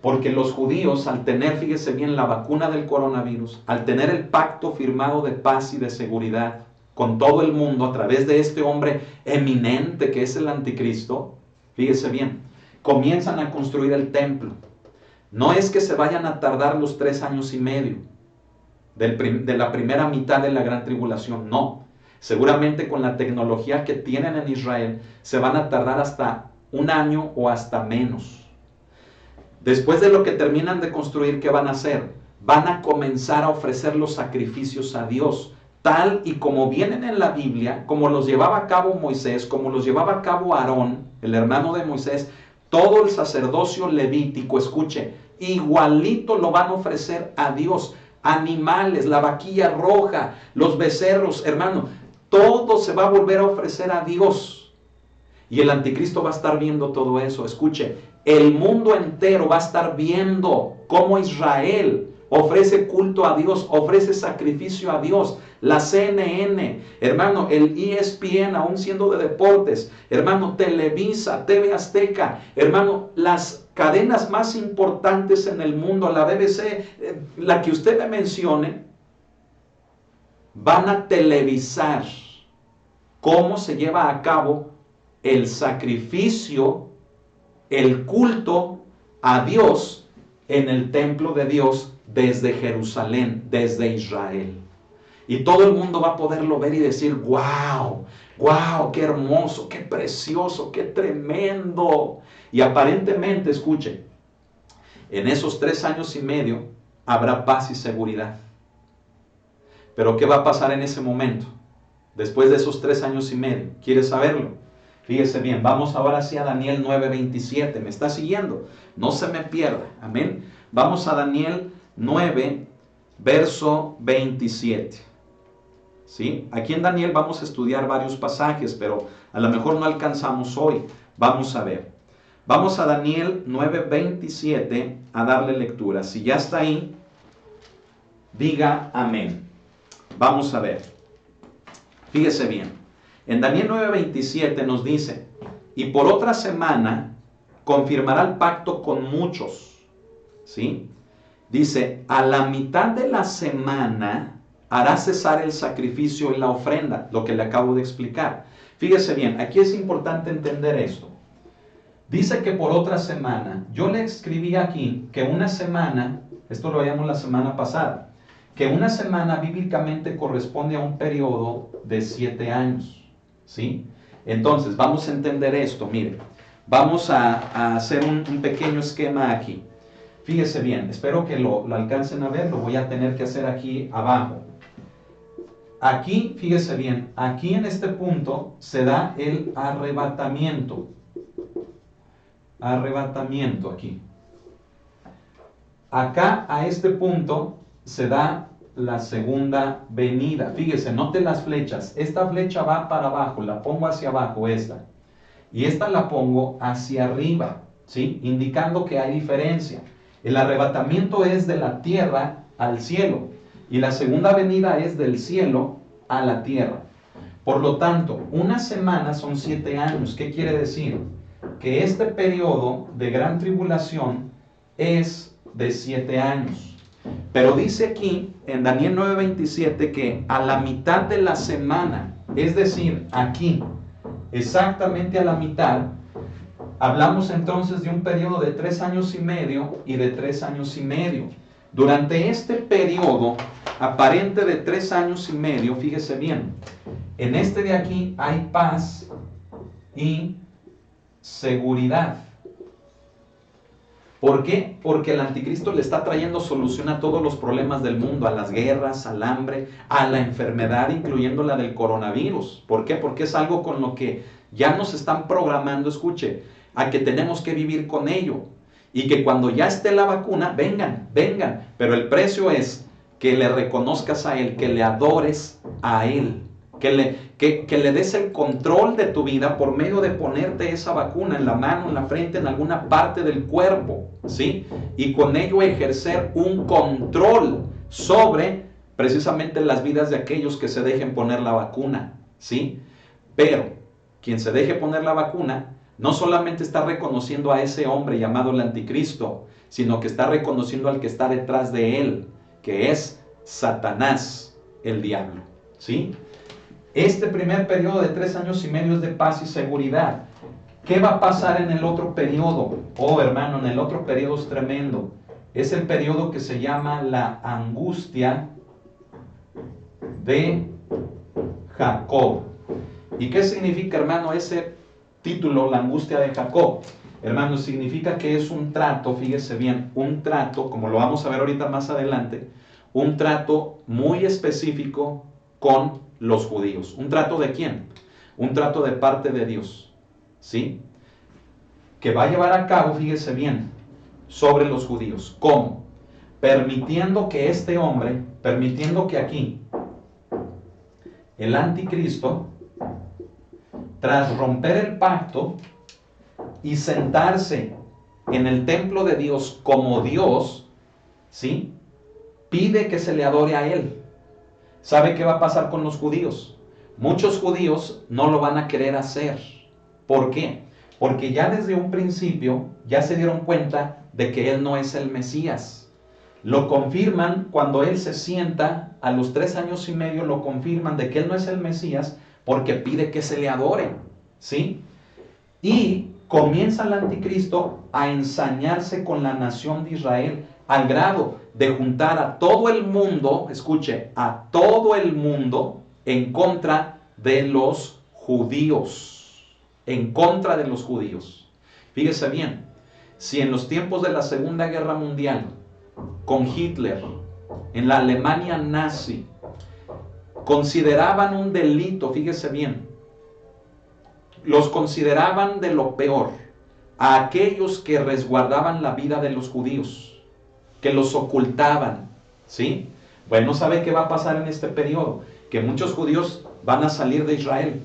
Porque los judíos, al tener, fíjese bien, la vacuna del coronavirus, al tener el pacto firmado de paz y de seguridad con todo el mundo a través de este hombre eminente que es el anticristo, fíjese bien, comienzan a construir el templo. No es que se vayan a tardar los 3 años y medio de la primera mitad de la gran tribulación, no. Seguramente con la tecnología que tienen en Israel se van a tardar hasta 1 año o hasta menos. Después de lo que terminan de construir, ¿qué van a hacer? Van a comenzar a ofrecer los sacrificios a Dios, tal y como vienen en la Biblia, como los llevaba a cabo Moisés, como los llevaba a cabo Aarón, el hermano de Moisés, todo el sacerdocio levítico, escuche, igualito lo van a ofrecer a Dios. Animales, la vaquilla roja, los becerros, hermano, todo se va a volver a ofrecer a Dios. Y el anticristo va a estar viendo todo eso. Escuche, el mundo entero va a estar viendo cómo Israel ofrece culto a Dios, ofrece sacrificio a Dios. La CNN, hermano, el ESPN, aún siendo de deportes, hermano, Televisa, TV Azteca, hermano, las cadenas más importantes en el mundo, la BBC, la que usted me mencione, van a televisar cómo se lleva a cabo el sacrificio, el culto a Dios en el templo de Dios desde Jerusalén, desde Israel. Y todo el mundo va a poderlo ver y decir, wow, wow, qué hermoso, qué precioso, qué tremendo. Y aparentemente, escuche, en esos 3 años y medio habrá paz y seguridad. Pero ¿qué va a pasar en ese momento? Después de esos 3 años y medio, ¿quiere saberlo? Fíjese bien, vamos ahora hacia Daniel 9:27. ¿Me está siguiendo? No se me pierda. Amén. Vamos a Daniel 9, verso 27. ¿Sí? Aquí en Daniel vamos a estudiar varios pasajes, pero a lo mejor no alcanzamos hoy. Vamos a ver. Vamos a Daniel 9:27 a darle lectura. Si ya está ahí, diga amén. Vamos a ver. Fíjese bien. En Daniel 9:27 nos dice, y por otra semana confirmará el pacto con muchos. ¿Sí? Dice, a la mitad de la semana hará cesar el sacrificio y la ofrenda, lo que le acabo de explicar. Fíjese bien, aquí es importante entender esto. Dice que por otra semana. Yo le escribí aquí que una semana, esto lo veíamos la semana pasada, que una semana bíblicamente corresponde a un periodo de 7 años. ¿Sí? Entonces, vamos a entender esto. Mire, vamos a hacer un pequeño esquema aquí. Fíjese bien, espero que lo alcancen a ver, lo voy a tener que hacer aquí abajo. Aquí, fíjese bien, aquí en este punto se da el arrebatamiento. Arrebatamiento aquí. Acá a este punto se da la segunda venida. Fíjese, note las flechas. Esta flecha va para abajo, la pongo hacia abajo, esta. Y esta la pongo hacia arriba, ¿sí? Indicando que hay diferencia. El arrebatamiento es de la tierra al cielo. Y la segunda venida es del cielo a la tierra. Por lo tanto, una semana son 7 años. ¿Qué quiere decir? Que este periodo de gran tribulación es de 7 años. Pero dice aquí en Daniel 9:27 que a la mitad de la semana, es decir, aquí, exactamente a la mitad, hablamos entonces de un periodo de 3 años y medio y de 3 años y medio. Durante este periodo aparente de 3 años y medio, fíjese bien, en este de aquí hay paz y seguridad. ¿Por qué? Porque el anticristo le está trayendo solución a todos los problemas del mundo, a las guerras, al hambre, a la enfermedad, incluyendo la del coronavirus. ¿Por qué? Porque es algo con lo que ya nos están programando, escuche, a que tenemos que vivir con ello. Y que cuando ya esté la vacuna, vengan, pero el precio es que le reconozcas a Él, que le adores a Él, que le des el control de tu vida por medio de ponerte esa vacuna en la mano, en la frente, en alguna parte del cuerpo, ¿sí? Y con ello ejercer un control sobre precisamente las vidas de aquellos que se dejen poner la vacuna, ¿sí? Pero quien se deje poner la vacuna no solamente está reconociendo a ese hombre llamado el anticristo, sino que está reconociendo al que está detrás de él, que es Satanás, el diablo, ¿sí? Este primer periodo de 3 años y medio es de paz y seguridad. ¿Qué va a pasar en el otro periodo? Oh, hermano, en el otro periodo es tremendo. Es el periodo que se llama la angustia de Jacob. ¿Y qué significa, hermano, ese título, la angustia de Jacob? Hermano, significa que es un trato, fíjese bien, un trato, como lo vamos a ver ahorita más adelante, un trato muy específico con los judíos. ¿Un trato de quién? Un trato de parte de Dios, ¿sí? Que va a llevar a cabo, fíjese bien, sobre los judíos. ¿Cómo? Permitiendo que este hombre, permitiendo que aquí el anticristo, tras romper el pacto y sentarse en el templo de Dios como Dios, ¿sí? Pide que se le adore a él. ¿Sabe qué va a pasar con los judíos? Muchos judíos no lo van a querer hacer. ¿Por qué? Porque ya desde un principio ya se dieron cuenta de que él no es el Mesías. Lo confirman cuando él se sienta, a los 3 años y medio lo confirman de que él no es el Mesías porque pide que se le adore, ¿sí? Y comienza el anticristo a ensañarse con la nación de Israel al grado de juntar a todo el mundo, escuche, a todo el mundo en contra de los judíos, en contra de los judíos. Fíjese bien, si en los tiempos de la Segunda Guerra Mundial, con Hitler, en la Alemania nazi, consideraban un delito, fíjese bien, los consideraban de lo peor a aquellos que resguardaban la vida de los judíos, que los ocultaban, ¿sí? Bueno, ¿sabe qué va a pasar en este periodo? Que muchos judíos van a salir de Israel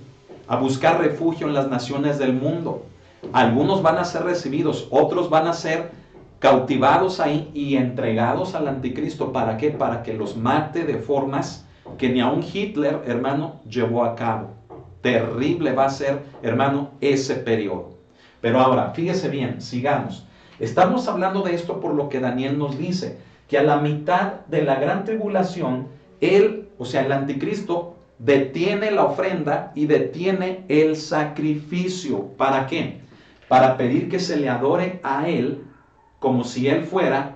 a buscar refugio en las naciones del mundo. Algunos van a ser recibidos, otros van a ser cautivados ahí y entregados al anticristo. ¿Para qué? Para que los mate de formas que ni aun Hitler, hermano, llevó a cabo. Terrible va a ser, hermano, ese periodo. Pero ahora, fíjese bien, sigamos. Estamos hablando de esto por lo que Daniel nos dice, que a la mitad de la gran tribulación, él, o sea, el anticristo, detiene la ofrenda y detiene el sacrificio. ¿Para qué? para pedir que se le adore a Él como si Él fuera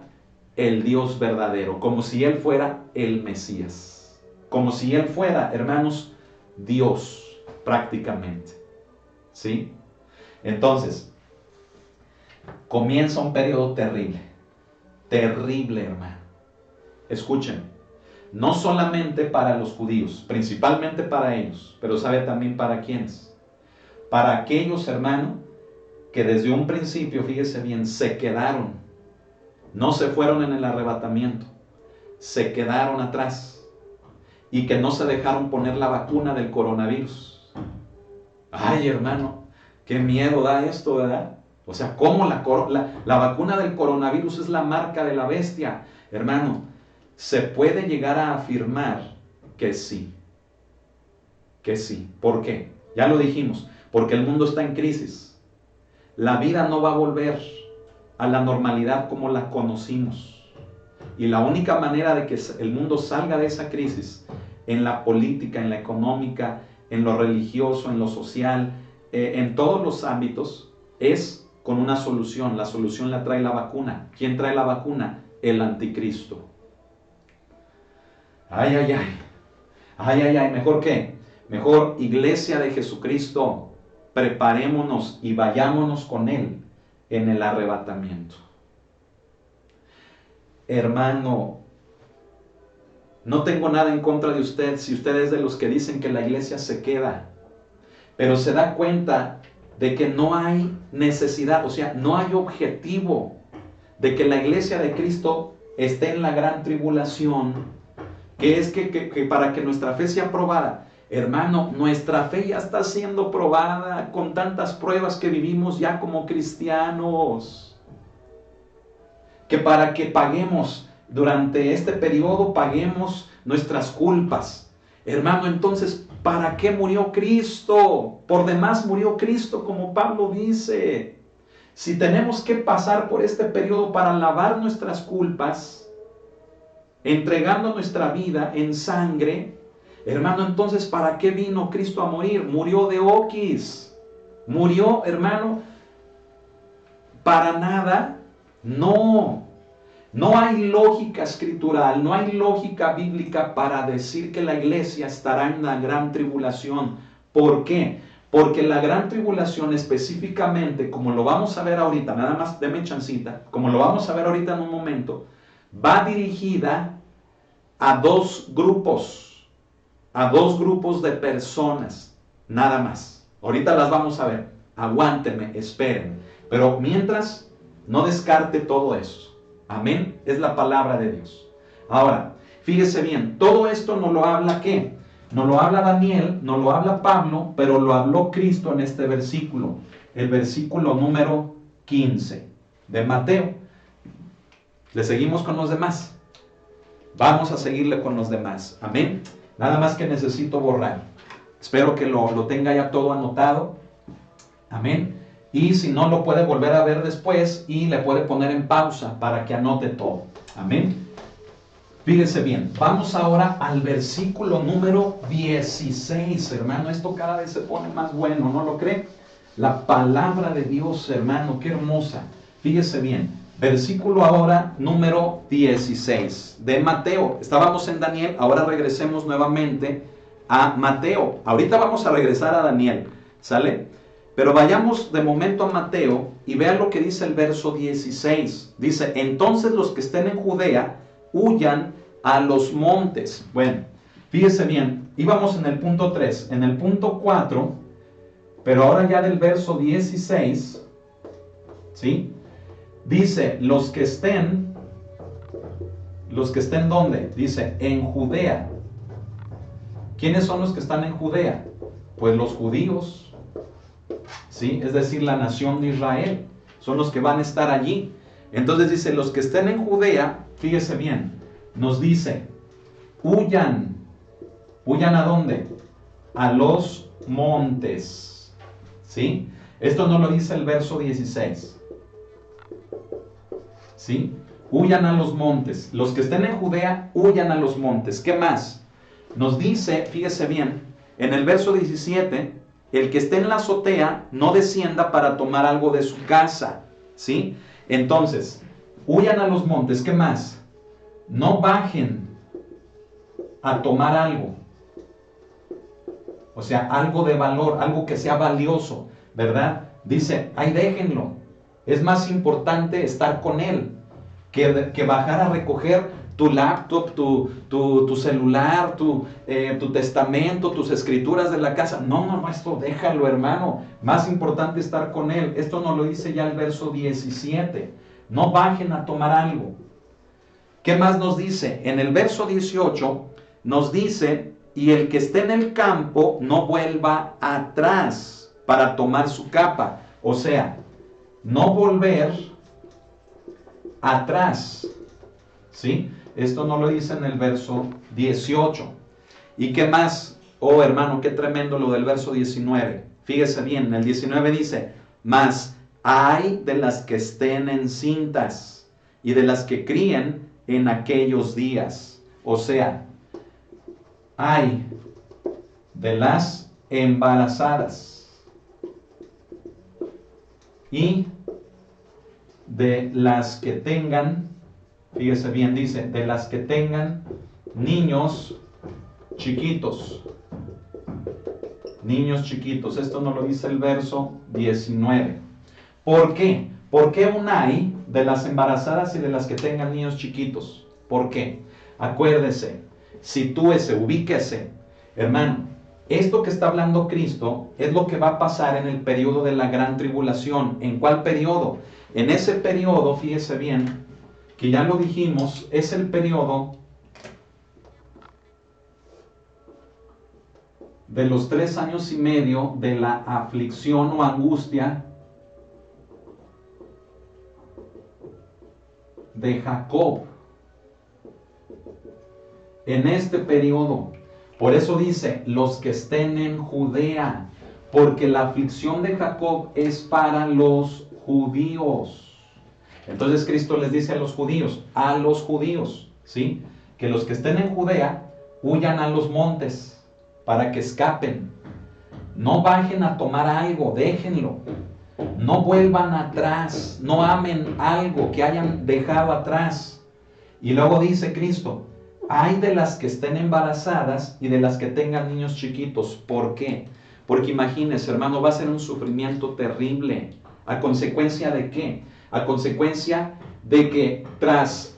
el Dios verdadero, como si Él fuera el Mesías, como si Él fuera, hermanos, Dios prácticamente. ¿Sí? Entonces, comienza un periodo terrible, terrible, hermano. Escuchen, no solamente para los judíos, principalmente para ellos, pero sabe también para quiénes. Para aquellos, hermano, que desde un principio, fíjese bien, se quedaron, no se fueron en el arrebatamiento, se quedaron atrás y que no se dejaron poner la vacuna del coronavirus. Ay, hermano, qué miedo da esto, ¿verdad? O sea, ¿cómo la vacuna del coronavirus es la marca de la bestia? Hermano, se puede llegar a afirmar que sí. Que sí. ¿Por qué? Ya lo dijimos, porque el mundo está en crisis. La vida no va a volver a la normalidad como la conocimos. Y la única manera de que el mundo salga de esa crisis, en la política, en la económica, en lo religioso, en lo social, en todos los ámbitos, es con una solución. La solución la trae la vacuna. ¿Quién trae la vacuna? El anticristo. Ay, ay, ay. Ay, ay, ay. ¿Mejor qué? Mejor, Iglesia de Jesucristo, preparémonos y vayámonos con Él en el arrebatamiento. Hermano, no tengo nada en contra de usted si usted es de los que dicen que la iglesia se queda, pero se da cuenta de que no hay necesidad, o sea, no hay objetivo de que la iglesia de Cristo esté en la gran tribulación, que es que para que nuestra fe sea probada. Hermano, nuestra fe ya está siendo probada con tantas pruebas que vivimos ya como cristianos. Que para que paguemos durante este periodo, paguemos nuestras culpas. Hermano, entonces, ¿para qué murió Cristo? Por demás murió Cristo, como Pablo dice. Si tenemos que pasar por este periodo para lavar nuestras culpas, entregando nuestra vida en sangre, hermano, entonces, ¿para qué vino Cristo a morir? Murió de oquis. Murió, hermano, para nada. No hay lógica escritural, no hay lógica bíblica para decir que la iglesia estará en la gran tribulación. ¿Por qué? Porque la gran tribulación específicamente, como lo vamos a ver ahorita, nada más deme chancita, como lo vamos a ver ahorita en un momento, va dirigida a dos grupos de personas, nada más. Ahorita las vamos a ver, aguántenme, esperen, pero mientras, no descarte todo eso. Amén, es la palabra de Dios. Ahora, fíjese bien, todo esto nos lo habla ¿qué? Nos lo habla Daniel, nos lo habla Pablo, pero lo habló Cristo en este versículo, el versículo número 15 de Mateo. Le seguimos con los demás. Vamos a seguirle con los demás. Amén. Nada más que necesito borrar. Espero que lo tenga ya todo anotado. Amén. Y si no, lo puede volver a ver después y le puede poner en pausa para que anote todo. Amén. Fíjense bien, vamos ahora al versículo número 16, hermano. Esto cada vez se pone más bueno, ¿no lo cree? La palabra de Dios, hermano, qué hermosa. Fíjese bien, versículo ahora número 16 de Mateo. Estábamos en Daniel, ahora regresemos nuevamente a Mateo. Ahorita vamos a regresar a Daniel, ¿sale? Pero vayamos de momento a Mateo y vean lo que dice el verso 16. Dice, entonces los que estén en Judea huyan a los montes. Bueno, fíjese bien, íbamos en el punto 3, en el punto 4, pero ahora ya del verso 16, ¿sí? Dice, los que estén ¿dónde? Dice, en Judea. ¿Quiénes son los que están en Judea? Pues los judíos. ¿Sí? Es decir, la nación de Israel, son los que van a estar allí. Entonces dice, los que estén en Judea, fíjese bien, nos dice, huyan. ¿Huyan a dónde? A los montes. ¿Sí? Esto no lo dice el verso 16. ¿Sí? Huyan a los montes. Los que estén en Judea, huyan a los montes. ¿Qué más? Nos dice, fíjese bien, en el verso 17, el que esté en la azotea no descienda para tomar algo de su casa, ¿sí? Entonces, huyan a los montes, ¿qué más? No bajen a tomar algo, o sea, algo de valor, algo que sea valioso, ¿verdad? Dice, ahí déjenlo, es más importante estar con él que bajar a recoger tu laptop, tu celular, tu testamento, tus escrituras de la casa. No, esto déjalo, hermano. Más importante estar con él. Esto nos lo dice ya el verso 17. No bajen a tomar algo. ¿Qué más nos dice? En el verso 18 nos dice, y el que esté en el campo no vuelva atrás para tomar su capa. O sea, no volver atrás, ¿sí? Esto no lo dice en el verso 18. ¿Y qué más? Oh, hermano, qué tremendo lo del verso 19. Fíjese bien, en el 19 dice, mas hay de las que estén encintas y de las que críen en aquellos días. O sea, hay de las embarazadas y de las que tengan, fíjese bien, dice, de las que tengan niños chiquitos. Niños chiquitos. Esto nos lo dice el verso 19. ¿Por qué? ¿Por qué un hay de las embarazadas y de las que tengan niños chiquitos? ¿Por qué? Acuérdese, sitúese, ubíquese. Hermano, esto que está hablando Cristo es lo que va a pasar en el periodo de la gran tribulación. ¿En cuál periodo? En ese periodo, fíjese bien, que ya lo dijimos, es el periodo de los 3 años y medio de la aflicción o angustia de Jacob. En este periodo, por eso dice, los que estén en Judea, porque la aflicción de Jacob es para los judíos. Entonces Cristo les dice a los judíos, ¿sí? Que los que estén en Judea huyan a los montes para que escapen. No bajen a tomar algo, déjenlo. No vuelvan atrás, no amen algo que hayan dejado atrás. Y luego dice Cristo, hay de las que estén embarazadas y de las que tengan niños chiquitos. ¿Por qué? Porque imagínense, hermano, va a ser un sufrimiento terrible. ¿A consecuencia de qué? A consecuencia de que tras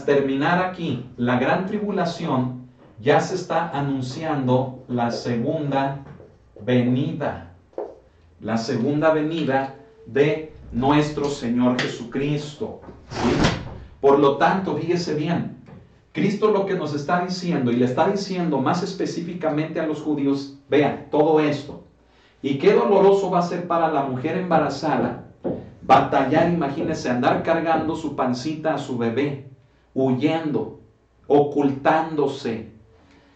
terminar aquí la gran tribulación, ya se está anunciando la segunda venida. La segunda venida de nuestro Señor Jesucristo, ¿sí? Por lo tanto, fíjese bien, Cristo lo que nos está diciendo, y le está diciendo más específicamente a los judíos, vean, todo esto. Y qué doloroso va a ser para la mujer embarazada batallar, imagínense, andar cargando su pancita a su bebé, huyendo, ocultándose.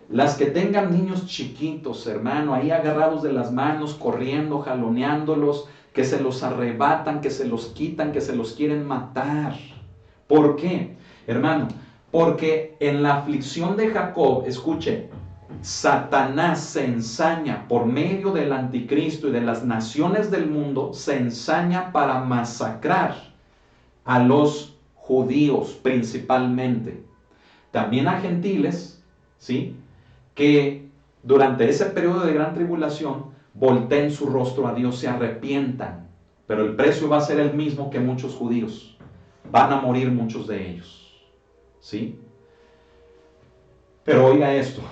Las que tengan niños chiquitos, hermano, ahí agarrados de las manos, corriendo, jaloneándolos, que se los arrebatan, que se los quitan, que se los quieren matar. ¿Por qué, hermano? Porque en la aflicción de Jacob, escuche, Satanás se ensaña por medio del anticristo y de las naciones del mundo, se ensaña para masacrar a los judíos principalmente. También a gentiles, ¿sí? Que durante ese periodo de gran tribulación volteen su rostro a Dios, se arrepientan. Pero el precio va a ser el mismo que muchos judíos. Van a morir muchos de ellos, ¿sí? Pero oiga esto.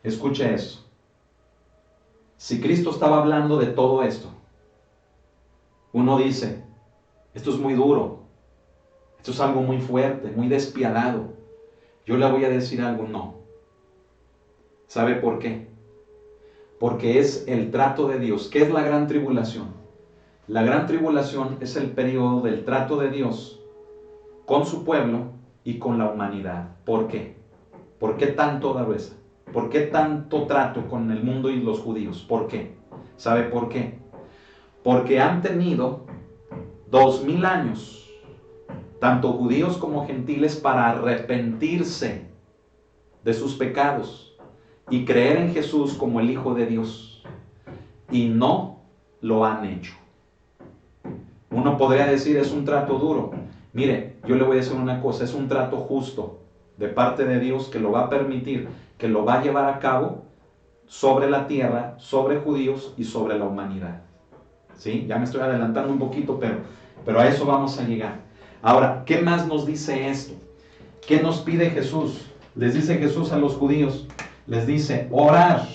Escuche esto. Si Cristo estaba hablando de todo esto, uno dice, esto es muy duro, esto es algo muy fuerte, muy despiadado. Yo le voy a decir algo, no. ¿Sabe por qué? Porque es el trato de Dios. ¿Qué es la gran tribulación? La gran tribulación es el periodo del trato de Dios con su pueblo y con la humanidad. ¿Por qué? ¿Por qué tanto dureza? ¿Por qué tanto trato con el mundo y los judíos? ¿Por qué? ¿Sabe por qué? Porque han tenido 2000 años, tanto judíos como gentiles, para arrepentirse de sus pecados y creer en Jesús como el Hijo de Dios. Y no lo han hecho. Uno podría decir, es un trato duro. Mire, yo le voy a decir una cosa, es un trato justo de parte de Dios que lo va a permitir, que lo va a llevar a cabo sobre la tierra, sobre judíos y sobre la humanidad. ¿Sí? Ya me estoy adelantando un poquito, pero a eso vamos a llegar. Ahora, ¿qué más nos dice esto? ¿Qué nos pide Jesús? Les dice Jesús a los judíos, les dice, orar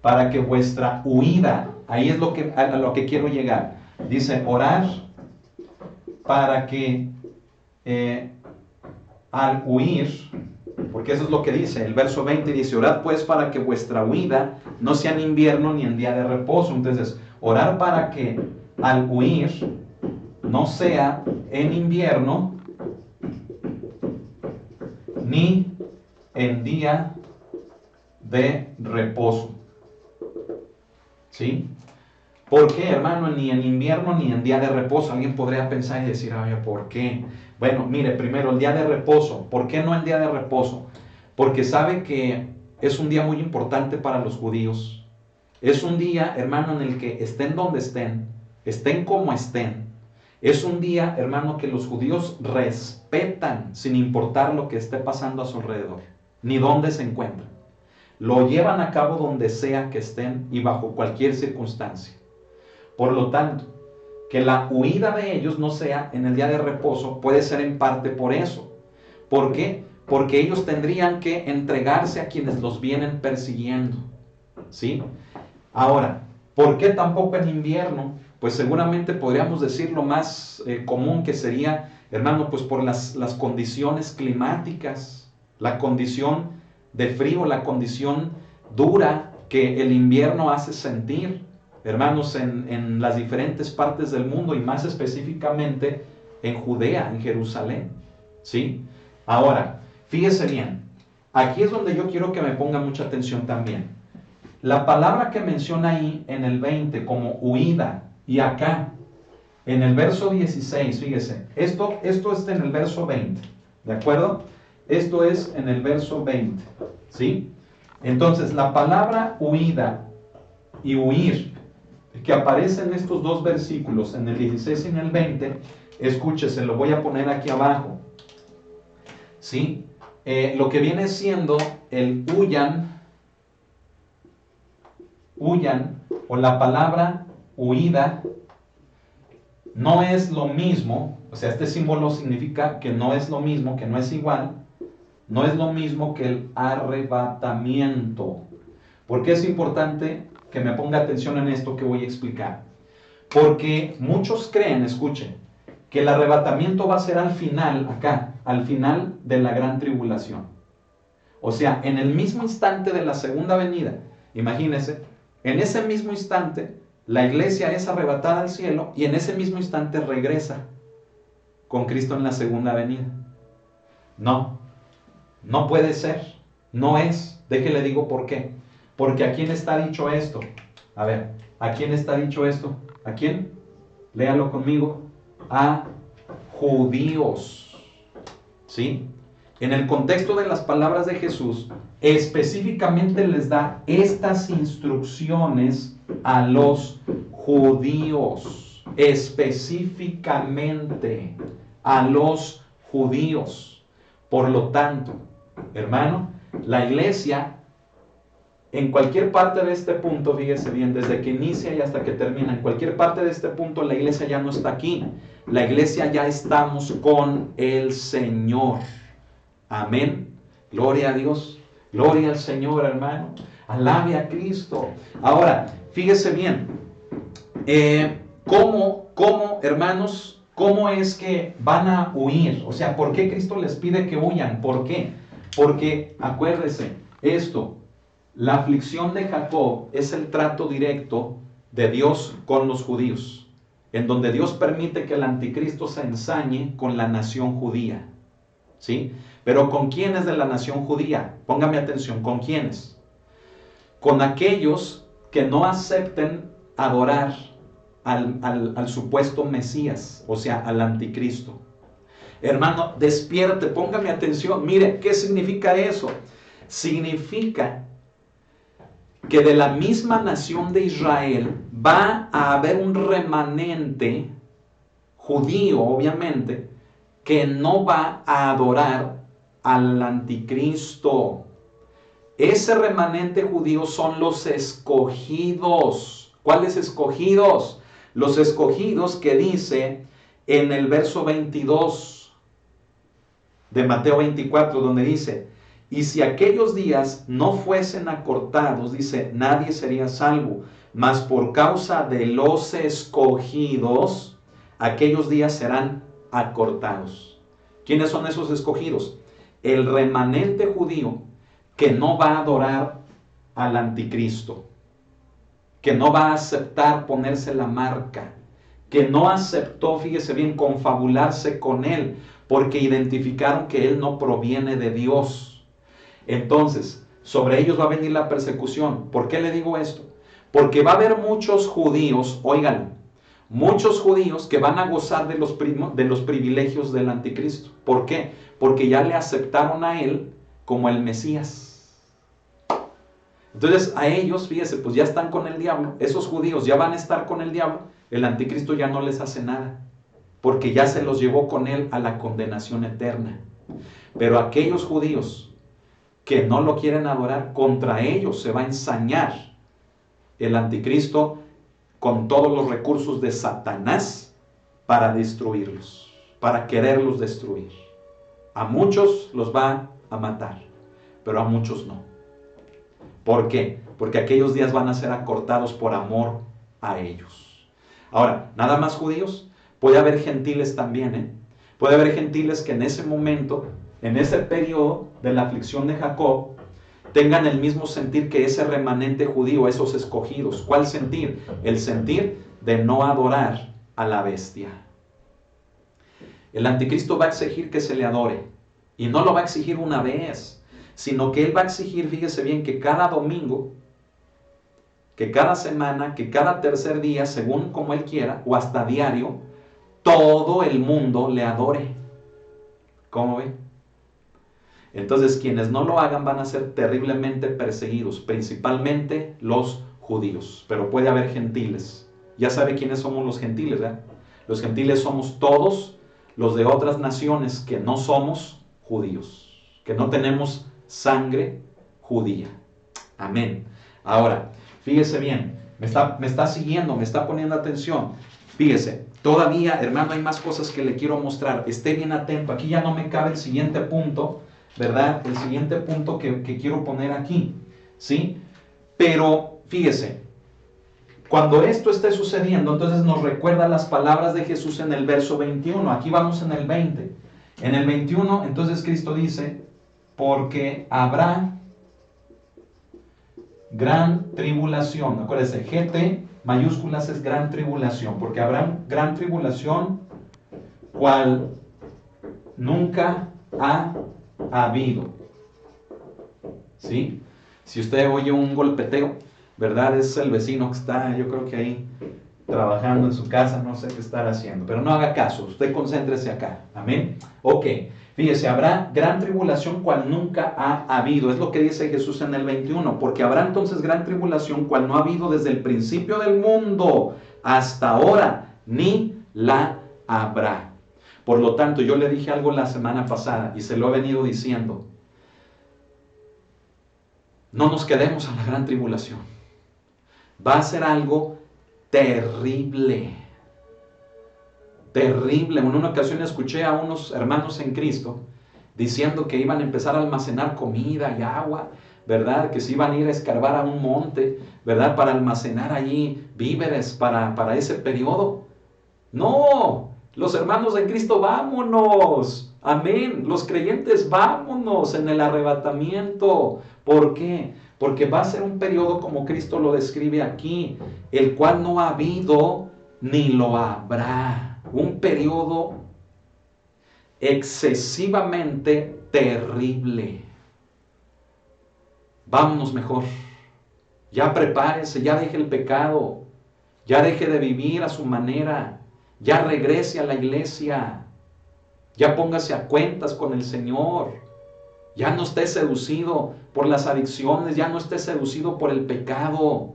para que vuestra huida, ahí es a lo que quiero llegar. Dice, orar para que al huir, porque eso es lo que dice, el verso 20 dice, orad pues para que vuestra huida no sea en invierno ni en día de reposo. Entonces, orar para que al huir no sea en invierno ni en día de reposo. ¿Sí? ¿Por qué, hermano? Ni en invierno ni en día de reposo. Alguien podría pensar y decir, ay, ¿por qué? Bueno, mire, primero el día de reposo. ¿Por qué no el día de reposo? Porque sabe que es un día muy importante para los judíos. Es un día, hermano, en el que estén donde estén como estén. Es un día, hermano, que los judíos respetan sin importar lo que esté pasando a su alrededor, ni dónde se encuentran. Lo llevan a cabo donde sea que estén y bajo cualquier circunstancia. Por lo tanto, que la huida de ellos no sea en el día de reposo puede ser en parte por eso. ¿Por qué? Porque ellos tendrían que entregarse a quienes los vienen persiguiendo. ¿Sí? Ahora, ¿por qué tampoco en invierno? Pues seguramente podríamos decir lo más común que sería, hermano, pues por las condiciones climáticas, la condición de frío, la condición dura que el invierno hace sentir, hermanos, en las diferentes partes del mundo y más específicamente en Judea, en Jerusalén. ¿Sí? Ahora, fíjese bien, aquí es donde yo quiero que me ponga mucha atención también. La palabra que menciona ahí en el 20 como huida y acá en el verso 16, fíjese, esto está en el verso 20, ¿de acuerdo? Esto es en el verso 20, ¿sí? Entonces, la palabra huida y huir, que aparece en estos dos versículos, en el 16 y en el 20, escúchese, lo voy a poner aquí abajo, ¿sí? Lo que viene siendo el huyan, o la palabra huida, no es lo mismo, o sea, este símbolo significa que no es lo mismo, que no es igual, no es lo mismo que el arrebatamiento. ¿Por qué es importante que me ponga atención en esto que voy a explicar? Porque muchos creen, escuchen, que el arrebatamiento va a ser al final, acá, al final de la gran tribulación. O sea, en el mismo instante de la segunda venida, imagínense, en ese mismo instante, la iglesia es arrebatada al cielo y en ese mismo instante regresa con Cristo en la segunda venida. No, no puede ser, no es. Déjele digo por qué. Porque ¿a quién está dicho esto? A ver, ¿a quién está dicho esto? ¿A quién? Léalo conmigo. A judíos. ¿Sí? En el contexto de las palabras de Jesús, específicamente les da estas instrucciones a los judíos. Específicamente a los judíos. Por lo tanto, hermano, la iglesia, en cualquier parte de este punto, fíjese bien, desde que inicia y hasta que termina, en cualquier parte de este punto, la iglesia ya no está aquí. La iglesia ya estamos con el Señor. Amén. Gloria a Dios. Gloria al Señor, hermano. Alabe a Cristo. Ahora, fíjese bien. ¿Cómo, hermanos, cómo es que van a huir? O sea, ¿por qué Cristo les pide que huyan? ¿Por qué? Porque, acuérdese, la aflicción de Jacob es el trato directo de Dios con los judíos, en donde Dios permite que el anticristo se ensañe con la nación judía. ¿Sí? Pero ¿con quiénes de la nación judía? Póngame atención, ¿con quiénes? Con aquellos que no acepten adorar al supuesto Mesías, o sea, al anticristo. Hermano, despierte, póngame atención. Mire, ¿qué significa eso? Significa que de la misma nación de Israel va a haber un remanente judío, obviamente, que no va a adorar al anticristo. Ese remanente judío son los escogidos. ¿Cuáles escogidos? Los escogidos que dice en el verso 22 de Mateo 24, donde dice: y si aquellos días no fuesen acortados, dice, nadie sería salvo, mas por causa de los escogidos, aquellos días serán acortados. ¿Quiénes son esos escogidos? El remanente judío que no va a adorar al anticristo, que no va a aceptar ponerse la marca, que no aceptó, fíjese bien, confabularse con él, porque identificaron que él no proviene de Dios. Entonces, sobre ellos va a venir la persecución. ¿Por qué le digo esto? Porque va a haber muchos judíos, oigan, muchos judíos que van a gozar de los privilegios del anticristo. ¿Por qué? Porque ya le aceptaron a él como el Mesías. Entonces a ellos, fíjese, pues ya están con el diablo. Esos judíos ya van a estar con el diablo. El anticristo ya no les hace nada, porque ya se los llevó con él a la condenación eterna. Pero aquellos judíos que no lo quieren adorar, contra ellos se va a ensañar el anticristo con todos los recursos de Satanás para destruirlos, para quererlos destruir. A muchos los va a matar, pero a muchos no. ¿Por qué? Porque aquellos días van a ser acortados por amor a ellos. Ahora, nada más judíos, puede haber gentiles también, ¿eh? Puede haber gentiles que en ese momento, en ese periodo de la aflicción de Jacob, tengan el mismo sentir que ese remanente judío, esos escogidos. ¿Cuál sentir? El sentir de no adorar a la bestia. El anticristo va a exigir que se le adore, y no lo va a exigir una vez, sino que él va a exigir, fíjese bien, que cada domingo, que cada semana, que cada tercer día, según como él quiera, o hasta diario, todo el mundo le adore. ¿Cómo ve? Entonces, quienes no lo hagan van a ser terriblemente perseguidos, principalmente los judíos, pero puede haber gentiles. Ya sabe quiénes somos los gentiles, ¿verdad? Los gentiles somos todos los de otras naciones que no somos judíos, que no tenemos sangre judía. Amén. Ahora, fíjese bien, me está siguiendo, me está poniendo atención. Fíjese, todavía, hermano, hay más cosas que le quiero mostrar. Esté bien atento. Aquí ya no me cabe el siguiente punto, ¿verdad? El siguiente punto que quiero poner aquí, ¿sí? Pero, fíjese, cuando esto esté sucediendo, entonces nos recuerda las palabras de Jesús en el verso 21. Aquí vamos en el 20. En el 21, entonces Cristo dice, porque habrá gran tribulación. Acuérdense, GT mayúsculas es gran tribulación, porque habrá gran tribulación cual nunca ha habido. ¿Sí? Si usted oye un golpeteo, ¿verdad? Es el vecino que está, yo creo que ahí, trabajando en su casa, no sé qué estar haciendo, pero no haga caso, usted concéntrese acá. Amén. Ok, fíjese, habrá gran tribulación cual nunca ha habido, es lo que dice Jesús en el 21, porque habrá entonces gran tribulación cual no ha habido desde el principio del mundo hasta ahora, ni la habrá. Por lo tanto, yo le dije algo la semana pasada y se lo he venido diciendo. No nos quedemos a la gran tribulación. Va a ser algo terrible. Terrible. En una ocasión escuché a unos hermanos en Cristo diciendo que iban a empezar a almacenar comida y agua, ¿verdad? Que se iban a ir a escarbar a un monte, ¿verdad? Para almacenar allí víveres para ese periodo. No, los hermanos en Cristo, vámonos. Amén. Los creyentes, vámonos en el arrebatamiento. ¿Por qué? Porque va a ser un periodo como Cristo lo describe aquí, el cual no ha habido ni lo habrá. Un periodo excesivamente terrible. Vámonos mejor. Ya prepárese, ya deje el pecado, ya deje de vivir a su manera, ya regrese a la iglesia. Ya póngase a cuentas con el Señor. Ya no esté seducido por las adicciones, ya no esté seducido por el pecado.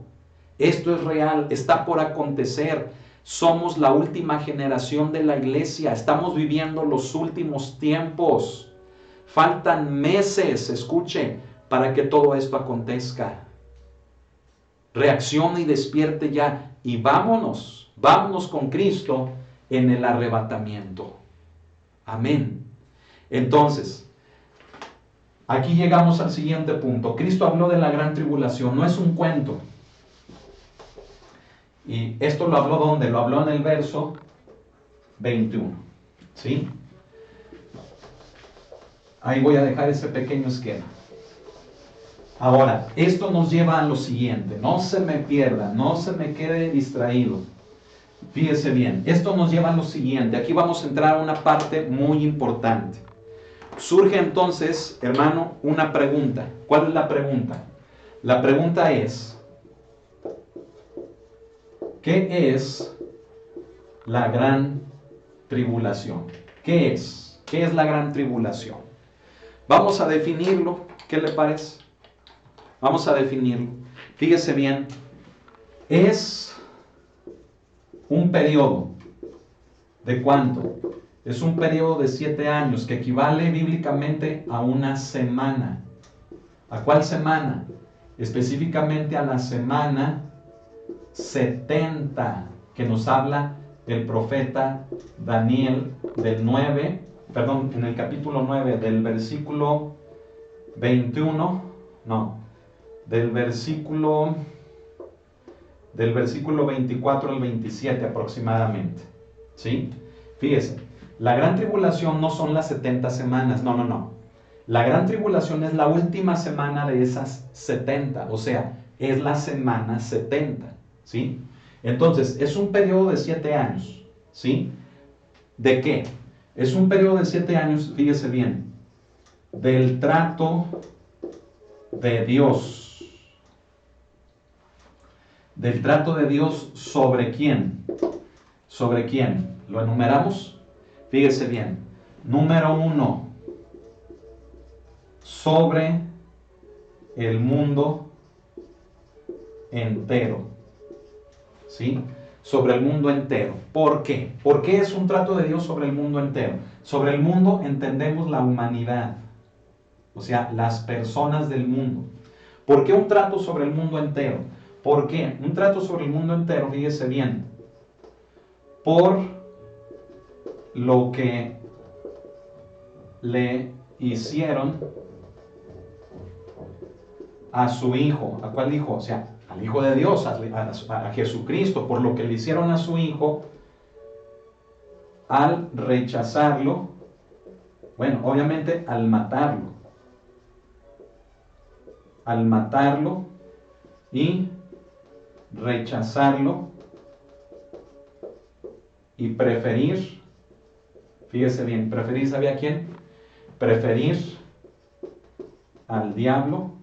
Esto es real, está por acontecer. Somos la última generación de la iglesia, estamos viviendo los últimos tiempos. Faltan meses, escuche, para que todo esto acontezca. Reaccione y despierte ya y vámonos con Cristo en el arrebatamiento. Amén. Entonces, aquí llegamos al siguiente punto. Cristo habló de la gran tribulación, no es un cuento. Y esto lo habló ¿dónde? Lo habló en el verso 21. ¿Sí? Ahí voy a dejar ese pequeño esquema. Ahora, esto nos lleva a lo siguiente. No se me pierda, no se me quede distraído. Fíjese bien, esto nos lleva a lo siguiente. Aquí vamos a entrar a una parte muy importante. Surge entonces, hermano, una pregunta. ¿Cuál es la pregunta? La pregunta es, ¿qué es la gran tribulación? ¿Qué es? ¿Qué es la gran tribulación? Vamos a definirlo. ¿Qué le parece? Vamos a definirlo. Fíjese bien. Es un periodo. ¿De cuánto? Es un periodo de 7 años que equivale bíblicamente a una semana. ¿A cuál semana? Específicamente a la semana 70 que nos habla el profeta Daniel en el capítulo 9 del versículo 21, del versículo 24 al 27 aproximadamente. ¿Sí? Fíjese, la gran tribulación no son las 70 semanas, no. La gran tribulación es la última semana de esas 70, o sea, es la semana 70, ¿sí? Entonces, es un periodo de 7 años, ¿sí? ¿De qué? Es un periodo de 7 años, fíjese bien, del trato de Dios. Del trato de Dios ¿sobre quién? ¿Sobre quién? ¿Lo enumeramos? Fíjese bien. Número 1. Sobre el mundo entero. ¿Sí? Sobre el mundo entero. ¿Por qué? ¿Por qué es un trato de Dios sobre el mundo entero? Sobre el mundo entendemos la humanidad. O sea, las personas del mundo. ¿Por qué un trato sobre el mundo entero? ¿Por qué? Un trato sobre el mundo entero, fíjese bien. Por lo que le hicieron a su hijo. ¿A cuál hijo? O sea, al Hijo de Dios, a Jesucristo, por lo que le hicieron a su hijo al rechazarlo, bueno, obviamente al matarlo y rechazarlo y preferir, fíjese bien, preferir, ¿sabe a quién? Preferir al diablo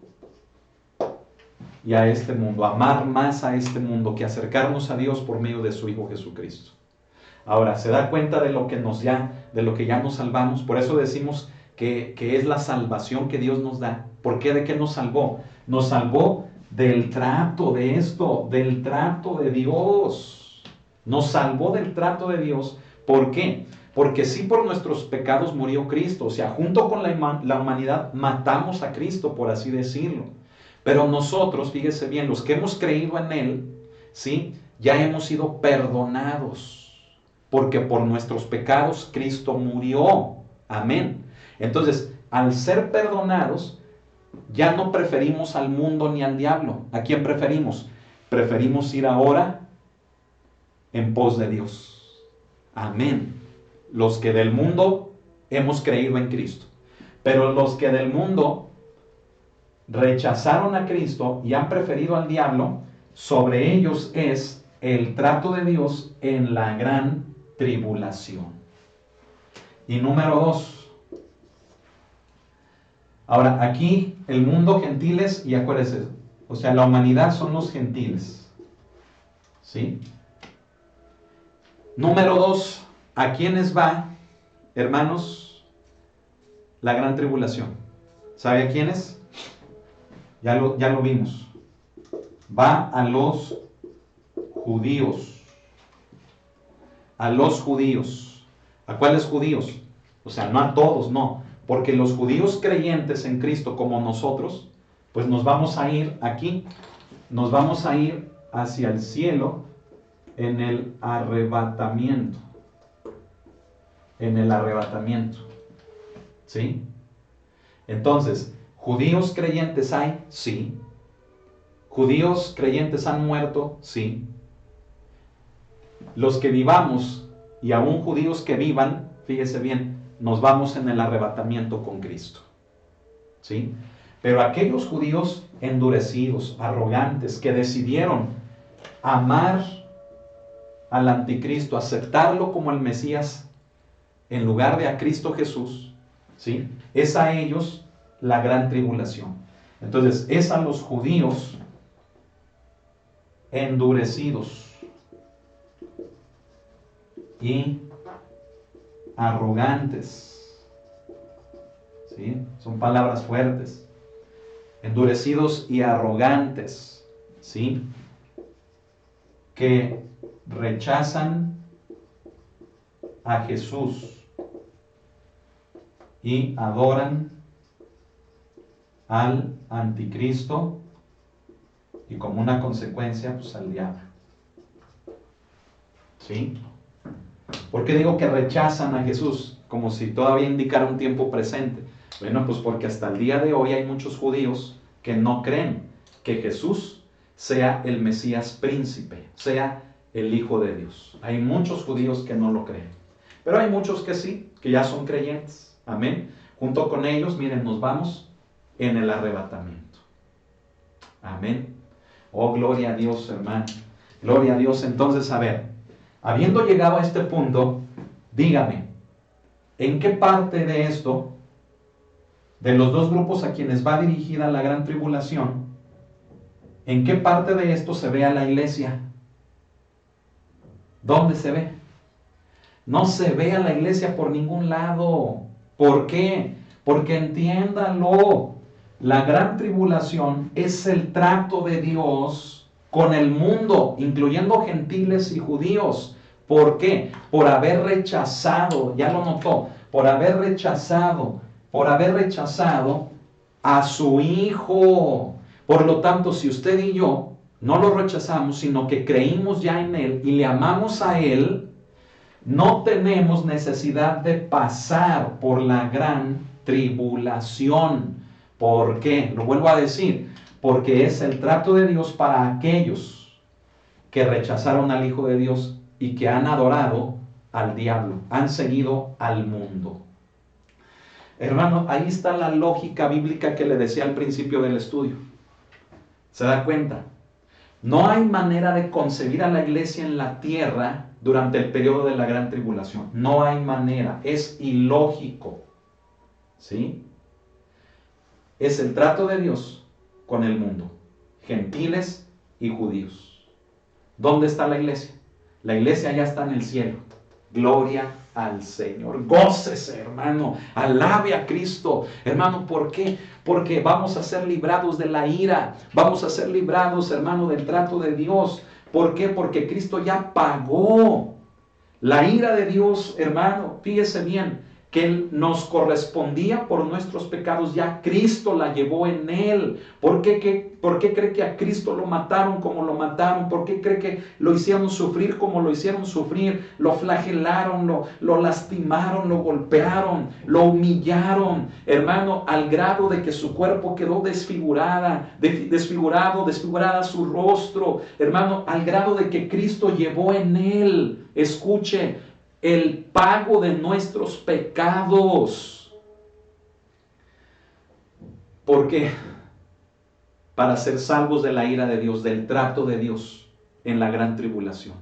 y a este mundo, amar más a este mundo que acercarnos a Dios por medio de su Hijo Jesucristo. Ahora, ¿se da cuenta de lo que ya nos salvamos? Por eso decimos que es la salvación que Dios nos da. ¿Por qué? ¿De qué nos salvó? Nos salvó del trato de esto, del trato de Dios. Nos salvó del trato de Dios. ¿Por qué? Porque sí, por nuestros pecados murió Cristo. O sea, junto con la humanidad matamos a Cristo, por así decirlo. Pero nosotros, fíjese bien, los que hemos creído en Él, ¿sí? Ya hemos sido perdonados. Porque por nuestros pecados Cristo murió. Amén. Entonces, al ser perdonados, ya no preferimos al mundo ni al diablo. ¿A quién preferimos? Preferimos ir ahora en pos de Dios. Amén. Los que del mundo hemos creído en Cristo. Pero los que del mundo rechazaron a Cristo y han preferido al diablo, sobre ellos es el trato de Dios en la gran tribulación. Y número 2. Ahora, aquí el mundo gentiles, y acuérdense, o sea, la humanidad son los gentiles. ¿Sí? Número 2, ¿a quiénes va hermanos, la gran tribulación. ¿Sabe a quiénes? Ya lo vimos. Va a los judíos. A los judíos. ¿A cuáles judíos? O sea, no a todos, no. Porque los judíos creyentes en Cristo como nosotros, pues nos vamos a ir aquí. Nos vamos a ir hacia el cielo en el arrebatamiento. En el arrebatamiento. ¿Sí? Entonces, ¿judíos creyentes hay? Sí. ¿Judíos creyentes han muerto? Sí. Los que vivamos y aún judíos que vivan, fíjese bien, nos vamos en el arrebatamiento con Cristo. ¿Sí? Pero aquellos judíos endurecidos, arrogantes, que decidieron amar al anticristo, aceptarlo como el Mesías en lugar de a Cristo Jesús, ¿sí? Es a ellos la gran tribulación. Entonces, es a los judíos endurecidos y arrogantes, ¿sí? Son palabras fuertes. Endurecidos y arrogantes, ¿sí? Que rechazan a Jesús y adoran al anticristo y como una consecuencia, pues al diablo. ¿Sí? ¿Por qué digo que rechazan a Jesús? Como si todavía indicara un tiempo presente. Bueno, pues porque hasta el día de hoy hay muchos judíos que no creen que Jesús sea el Mesías príncipe, sea el Hijo de Dios. Hay muchos judíos que no lo creen. Pero hay muchos que sí, que ya son creyentes. Amén. Junto con ellos, miren, nos vamos en el arrebatamiento. Amén. Oh, gloria a Dios, hermano. Gloria a Dios. Entonces, a ver, habiendo llegado a este punto, dígame, ¿en qué parte de esto, de los dos grupos a quienes va dirigida la gran tribulación, en qué parte de esto se ve a la iglesia? ¿Dónde se ve? No se ve a la iglesia por ningún lado. ¿Por qué? Porque entiéndalo, la gran tribulación es el trato de Dios con el mundo, incluyendo gentiles y judíos. ¿Por qué? Por haber rechazado, ya lo notó, por haber rechazado a su Hijo. Por lo tanto, si usted y yo no lo rechazamos, sino que creímos ya en Él y le amamos a Él, no tenemos necesidad de pasar por la gran tribulación. ¿Por qué? Lo vuelvo a decir, porque es el trato de Dios para aquellos que rechazaron al Hijo de Dios y que han adorado al diablo, han seguido al mundo. Hermano, ahí está la lógica bíblica que le decía al principio del estudio. ¿Se da cuenta? No hay manera de concebir a la iglesia en la tierra durante el periodo de la gran tribulación. No hay manera, es ilógico. ¿Sí? Es el trato de Dios con el mundo, gentiles y judíos. ¿Dónde está la iglesia? La iglesia ya está en el cielo. Gloria al Señor. Gócese, hermano. Alabe a Cristo. Hermano, ¿por qué? Porque vamos a ser librados de la ira. Vamos a ser librados, hermano, del trato de Dios. ¿Por qué? Porque Cristo ya pagó. La ira de Dios, hermano, fíjese bien, que Él nos correspondía por nuestros pecados, ya Cristo la llevó en Él. ¿Por qué cree que a Cristo lo mataron como lo mataron? ¿Por qué cree que lo hicieron sufrir como lo hicieron sufrir? Lo flagelaron, lo lastimaron, lo golpearon, lo humillaron, hermano, al grado de que su cuerpo quedó desfigurada su rostro, hermano, al grado de que Cristo llevó en Él, escuche, el pago de nuestros pecados. ¿Por qué? Para ser salvos de la ira de Dios, del trato de Dios en la gran tribulación.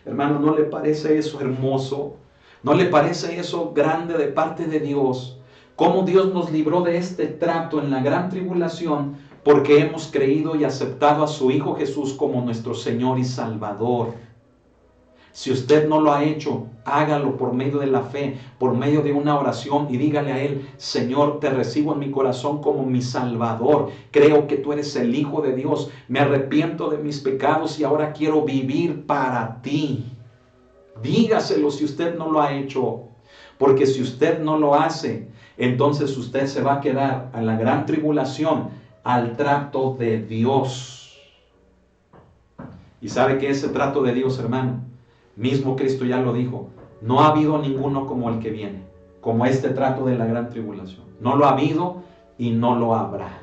Hermano, ¿no le parece eso hermoso? ¿No le parece eso grande de parte de Dios? Cómo Dios nos libró de este trato en la gran tribulación porque hemos creído y aceptado a su Hijo Jesús como nuestro Señor y Salvador. Si usted no lo ha hecho, hágalo por medio de la fe, por medio de una oración y dígale a Él: Señor, te recibo en mi corazón como mi Salvador. Creo que tú eres el Hijo de Dios. Me arrepiento de mis pecados y ahora quiero vivir para ti. Dígaselo si usted no lo ha hecho. Porque si usted no lo hace, entonces usted se va a quedar a la gran tribulación, al trato de Dios. ¿Y sabe qué es ese trato de Dios, hermano? Mismo Cristo ya lo dijo: no ha habido ninguno como el que viene, como este trato de la gran tribulación. No lo ha habido y no lo habrá.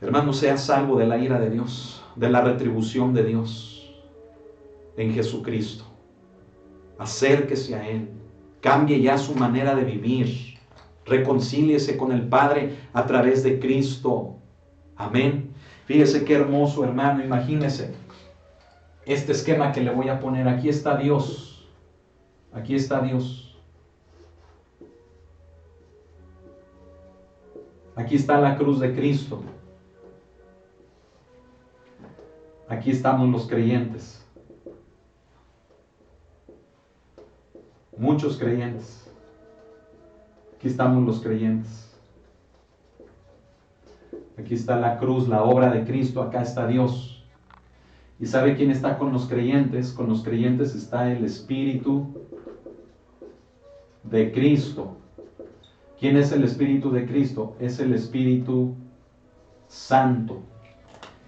Hermano, sea salvo de la ira de Dios, de la retribución de Dios en Jesucristo. Acérquese a Él, cambie ya su manera de vivir, reconcíliese con el Padre a través de Cristo. Amén. Fíjese qué hermoso, hermano, imagínese este esquema que le voy a poner. Aquí está Dios, aquí está Dios. Aquí está la cruz de Cristo. Aquí estamos los creyentes. Muchos creyentes. Aquí estamos los creyentes. Aquí está la cruz, la obra de Cristo. Acá está Dios. ¿Y sabe quién está con los creyentes? Con los creyentes está el Espíritu de Cristo. ¿Quién es el Espíritu de Cristo? Es el Espíritu Santo.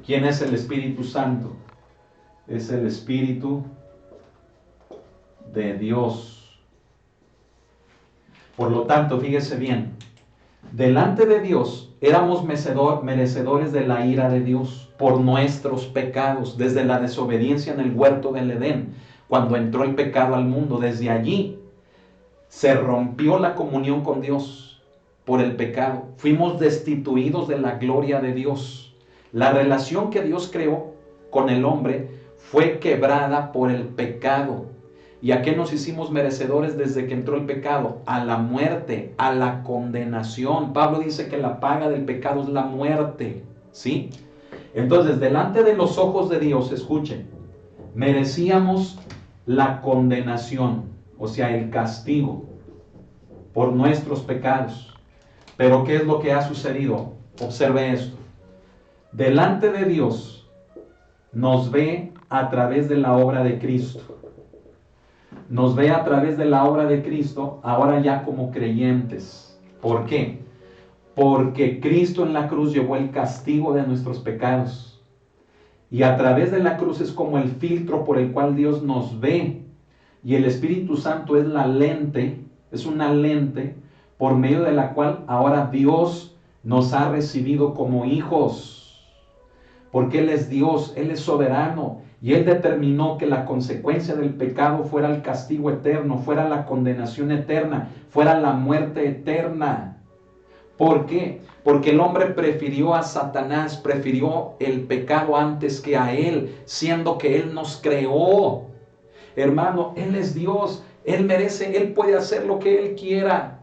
¿Quién es el Espíritu Santo? Es el Espíritu de Dios. Por lo tanto, fíjese bien, delante de Dios éramos merecedores de la ira de Dios por nuestros pecados, desde la desobediencia en el huerto del Edén, cuando entró el pecado al mundo. Desde allí se rompió la comunión con Dios por el pecado. Fuimos destituidos de la gloria de Dios. La relación que Dios creó con el hombre fue quebrada por el pecado. ¿Y a qué nos hicimos merecedores desde que entró el pecado? A la muerte, a la condenación. Pablo dice que la paga del pecado es la muerte, ¿sí? Entonces, delante de los ojos de Dios, escuchen, merecíamos la condenación, o sea, el castigo por nuestros pecados. Pero ¿qué es lo que ha sucedido? Observe esto. Delante de Dios nos ve a través de la obra de Cristo. Nos ve a través de la obra de Cristo ahora ya como creyentes. ¿Por qué? Porque Cristo en la cruz llevó el castigo de nuestros pecados. Y a través de la cruz es como el filtro por el cual Dios nos ve. Y el Espíritu Santo es la lente, es una lente por medio de la cual ahora Dios nos ha recibido como hijos. Porque Él es Dios, Él es soberano. Y Él determinó que la consecuencia del pecado fuera el castigo eterno, fuera la condenación eterna, fuera la muerte eterna. ¿Por qué? Porque el hombre prefirió a Satanás, prefirió el pecado antes que a Él, siendo que Él nos creó. Hermano, Él es Dios, Él merece, Él puede hacer lo que Él quiera.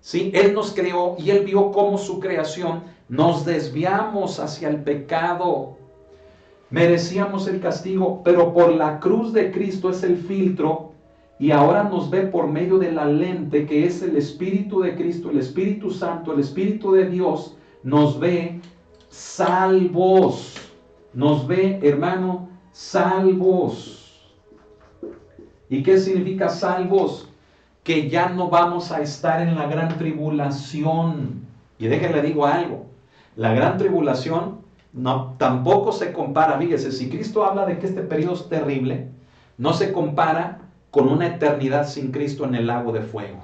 ¿Sí? Él nos creó y Él vio cómo su creación nos desviamos hacia el pecado. Merecíamos el castigo, pero por la cruz de Cristo es el filtro y ahora nos ve por medio de la lente que es el Espíritu de Cristo, el Espíritu Santo, el Espíritu de Dios, nos ve salvos. Nos ve, hermano, salvos. ¿Y qué significa salvos? Que ya no vamos a estar en la gran tribulación. Y déjenle digo algo, la gran tribulación no, tampoco se compara, fíjese, si Cristo habla de que este periodo es terrible, no se compara con una eternidad sin Cristo en el lago de fuego.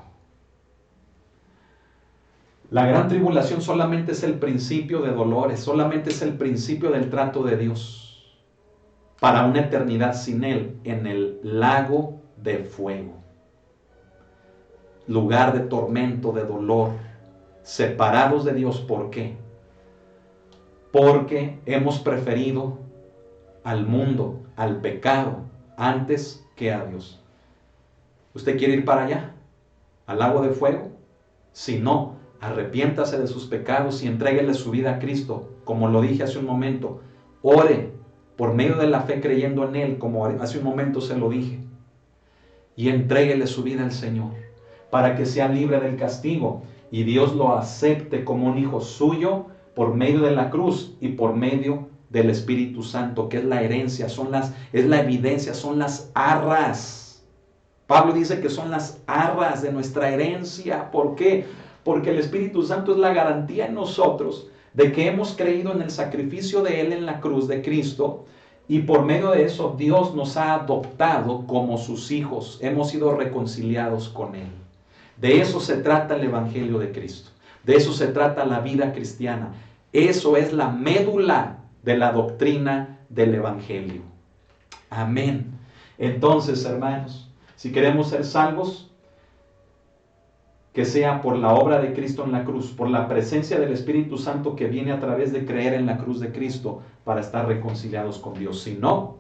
La gran tribulación solamente es el principio de dolores, solamente es el principio del trato de Dios para una eternidad sin Él en el lago de fuego. Lugar de tormento, de dolor, separados de Dios. ¿Por qué? Porque hemos preferido al mundo, al pecado, antes que a Dios. ¿Usted quiere ir para allá? ¿Al lago de fuego? Si no, arrepiéntase de sus pecados y entréguele su vida a Cristo. Como lo dije hace un momento, ore por medio de la fe creyendo en Él, como hace un momento se lo dije, y entréguele su vida al Señor, para que sea libre del castigo, y Dios lo acepte como un hijo suyo, por medio de la cruz y por medio del Espíritu Santo, que es la herencia, es la evidencia, son las arras. Pablo dice que son las arras de nuestra herencia. ¿Por qué? Porque el Espíritu Santo es la garantía en nosotros de que hemos creído en el sacrificio de Él en la cruz de Cristo, y por medio de eso Dios nos ha adoptado como sus hijos. Hemos sido reconciliados con Él. De eso se trata el Evangelio de Cristo. De eso se trata la vida cristiana. Eso es la médula de la doctrina del Evangelio. Amén. Entonces, hermanos, si queremos ser salvos, que sea por la obra de Cristo en la cruz, por la presencia del Espíritu Santo que viene a través de creer en la cruz de Cristo para estar reconciliados con Dios. Si no,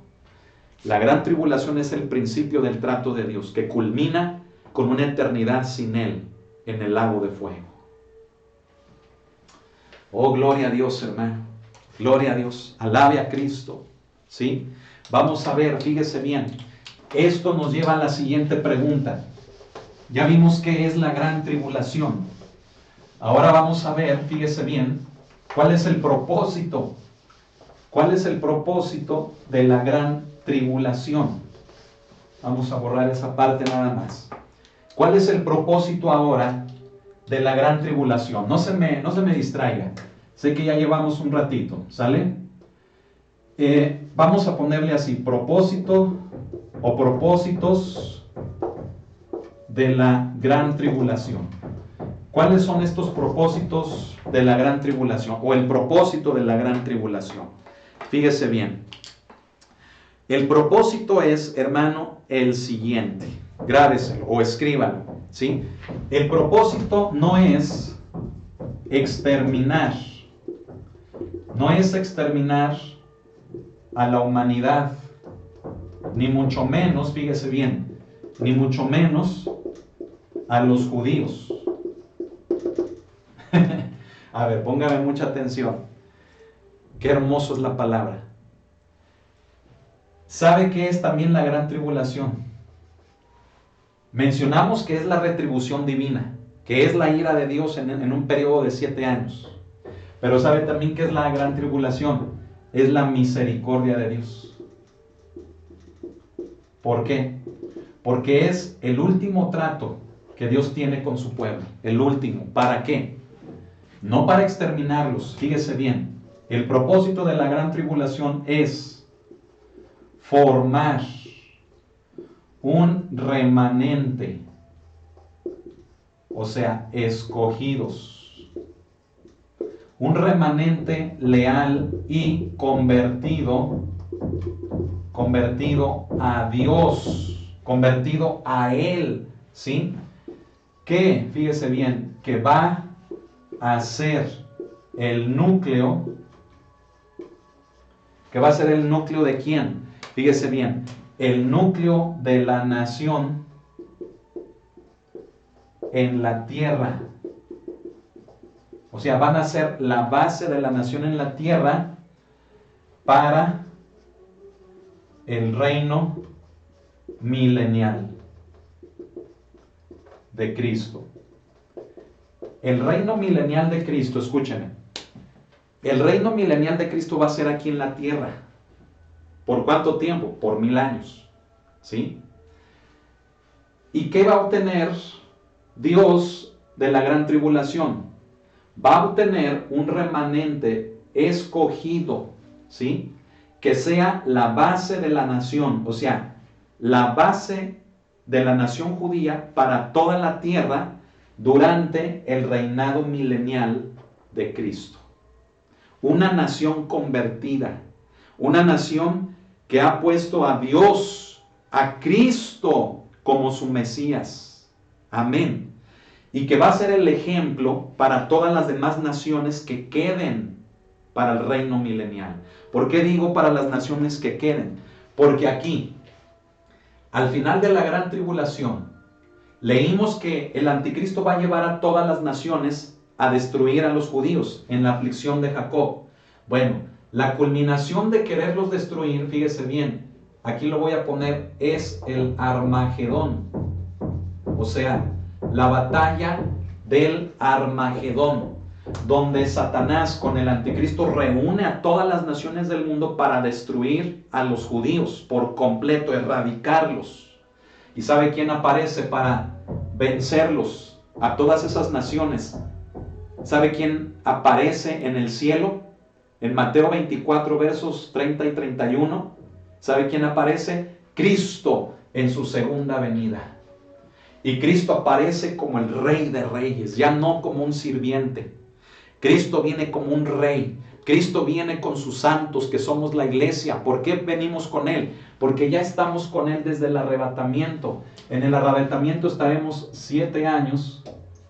la gran tribulación es el principio del trato de Dios, que culmina con una eternidad sin Él en el lago de fuego. Oh, gloria a Dios, hermano. Gloria a Dios. Alabe a Cristo. ¿Sí? Vamos a ver, fíjese bien. Esto nos lleva a la siguiente pregunta. Ya vimos qué es la gran tribulación. Ahora vamos a ver, fíjese bien, cuál es el propósito. ¿Cuál es el propósito de la gran tribulación? Vamos a borrar esa parte nada más. ¿Cuál es el propósito ahora de la gran tribulación? No se me distraiga. Sé que ya llevamos un ratito, ¿sale? Vamos a ponerle así, propósito o propósitos de la gran tribulación. ¿Cuáles son estos propósitos de la gran tribulación? O el propósito de la gran tribulación. Fíjese bien. El propósito es, hermano, el siguiente. Grábeselo o escríbalo, ¿sí? El propósito no es exterminar. No es exterminar a la humanidad, ni mucho menos, fíjese bien, ni mucho menos a los judíos. A ver, póngame mucha atención. Qué hermoso es la palabra. ¿Sabe qué es también la gran tribulación? Mencionamos que es la retribución divina, que es la ira de Dios en un periodo de 7 años. Pero ¿sabe también qué es la gran tribulación? Es la misericordia de Dios. ¿Por qué? Porque es el último trato que Dios tiene con su pueblo. El último. ¿Para qué? No para exterminarlos. Fíjese bien. El propósito de la gran tribulación es formar un remanente. O sea, escogidos. Un remanente leal y convertido a Dios, convertido a Él, ¿sí? Que, fíjese bien, que va a ser el núcleo, que va a ser el núcleo de quién, fíjese bien, el núcleo de la nación en la tierra. O sea, van a ser la base de la nación en la tierra para el reino milenial de Cristo. El reino milenial de Cristo, escúcheme, el reino milenial de Cristo va a ser aquí en la tierra. ¿Por cuánto tiempo? Por 1000 años. ¿Sí? ¿Y qué va a obtener Dios de la gran tribulación? Va a obtener un remanente escogido, ¿sí? Que sea la base de la nación, o sea, la base de la nación judía para toda la tierra durante el reinado milenial de Cristo. Una nación convertida, una nación que ha puesto a Dios, a Cristo como su Mesías. Amén. Y que va a ser el ejemplo para todas las demás naciones que queden para el reino milenial. ¿Por qué digo para las naciones que queden? Porque aquí, al final de la gran tribulación, leímos que el anticristo va a llevar a todas las naciones a destruir a los judíos en la aflicción de Jacob. Bueno, La culminación de quererlos destruir, fíjese bien, aquí lo voy a poner, es el Armagedón. O sea, la batalla del Armagedón, donde Satanás con el anticristo reúne a todas las naciones del mundo para destruir a los judíos por completo, erradicarlos. ¿Y sabe quién aparece para vencerlos a todas esas naciones? ¿Sabe quién aparece en el cielo? En Mateo 24, versos 30 y 31, ¿sabe quién aparece? Cristo en su segunda venida. Y Cristo aparece como el Rey de Reyes, ya no como un sirviente. Cristo viene como un rey. Cristo viene con sus santos, que somos la iglesia. ¿Por qué venimos con Él? Porque ya estamos con Él desde el arrebatamiento. En el arrebatamiento estaremos 7 años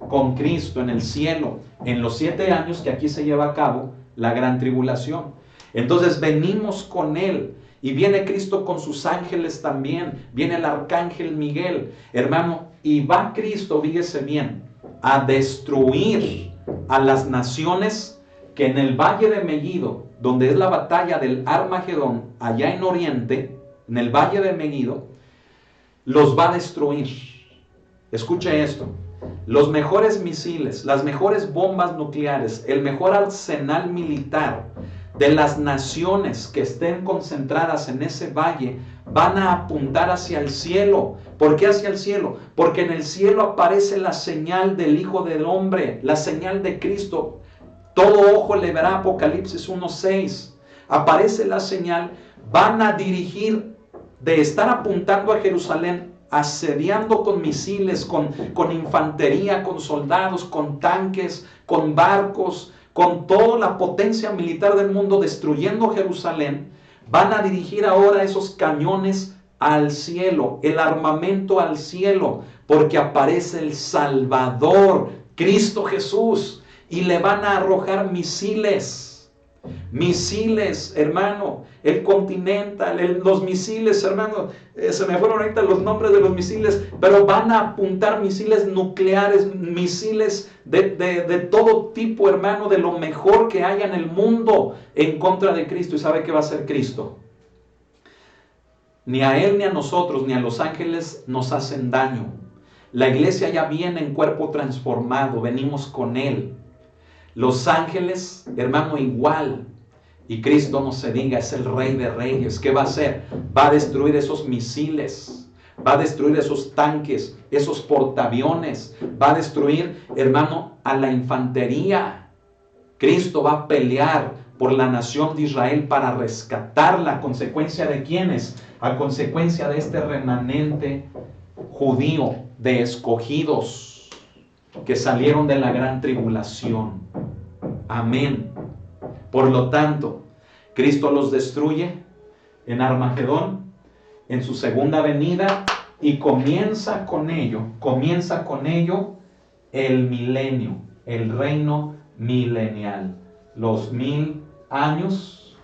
con Cristo en el cielo. En los 7 años que aquí se lleva a cabo la gran tribulación. Entonces venimos con Él. Y viene Cristo con sus ángeles también. Viene el arcángel Miguel, hermano. Y va Cristo, fíjese bien, a destruir a las naciones que en el valle de Megiddo, donde es la batalla del Armagedón, allá en Oriente, en el valle de Megiddo, los va a destruir. Escuche esto. Los mejores misiles, las mejores bombas nucleares, el mejor arsenal militar de las naciones que estén concentradas en ese valle van a apuntar hacia el cielo. ¿Por qué hacia el cielo? Porque en el cielo aparece la señal del Hijo del Hombre, la señal de Cristo. Todo ojo le verá, Apocalipsis 1:6. Aparece la señal, van a dirigir de estar apuntando a Jerusalén, asediando con misiles, con infantería, con soldados, con tanques, con barcos, con toda la potencia militar del mundo destruyendo Jerusalén. Van a dirigir ahora esos cañones al cielo, el armamento al cielo, porque aparece el Salvador, Cristo Jesús, y le van a arrojar misiles, hermano, el Continental, los misiles, hermano, se me fueron ahorita los nombres de los misiles, pero van a apuntar misiles nucleares, misiles de todo tipo, hermano, de lo mejor que haya en el mundo en contra de Cristo. ¿Y sabe qué va a hacer Cristo? Ni a Él, ni a nosotros, ni a los ángeles nos hacen daño. La iglesia ya viene en cuerpo transformado, venimos con Él. Los ángeles, hermano, igual. Y Cristo, no se diga, es el Rey de Reyes. ¿Qué va a hacer? Va a destruir esos misiles, va a destruir esos tanques, esos portaaviones, va a destruir, hermano, a la infantería. Cristo va a pelear por la nación de Israel para rescatarla. ¿A consecuencia de quiénes? A consecuencia de este remanente judío de escogidos que salieron de la gran tribulación. Amén. Por lo tanto, Cristo los destruye en Armagedón, en su segunda venida, y comienza con ello el milenio, el reino milenial, los 1000 años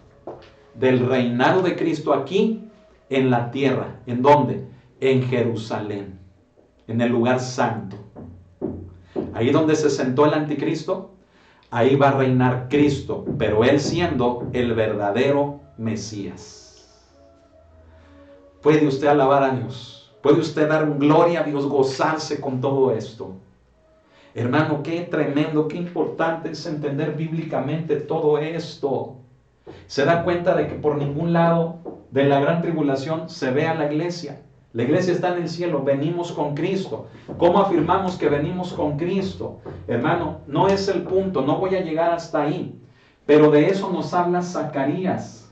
del reinado de Cristo aquí en la tierra. ¿En dónde? En Jerusalén, en el lugar santo. Ahí donde se sentó el anticristo, ahí va a reinar Cristo, pero Él siendo el verdadero Mesías. ¿Puede usted alabar a Dios? ¿Puede usted dar gloria a Dios, gozarse con todo esto? Hermano, qué tremendo, qué importante es entender bíblicamente todo esto. Se da cuenta de que por ningún lado de la gran tribulación se ve a la iglesia. La iglesia está en el cielo, venimos con Cristo. ¿Cómo afirmamos que venimos con Cristo? Hermano, no es el punto, no voy a llegar hasta ahí. Pero de eso nos habla Zacarías.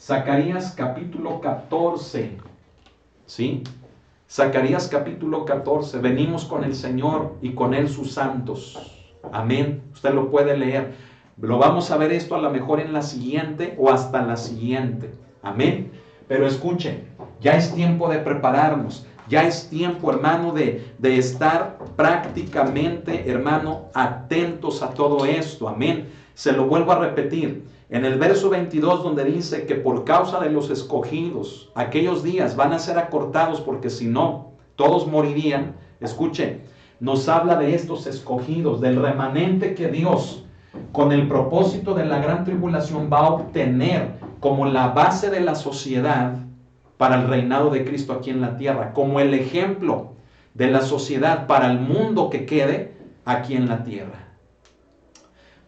Zacarías capítulo 14. ¿Sí? Zacarías capítulo 14. Venimos con el Señor y con Él sus santos. Amén. Usted lo puede leer. Lo vamos a ver esto a lo mejor en la siguiente o hasta la siguiente. Amén. Pero escuchen, ya es tiempo de prepararnos. Ya es tiempo, hermano, de estar prácticamente, hermano, atentos a todo esto. Amén. Se lo vuelvo a repetir. En el verso 22, donde dice que por causa de los escogidos, aquellos días van a ser acortados porque si no, todos morirían. Escuche, nos habla de estos escogidos, del remanente que Dios con el propósito de la gran tribulación, va a obtener como la base de la sociedad para el reinado de Cristo aquí en la tierra, como el ejemplo de la sociedad para el mundo que quede aquí en la tierra.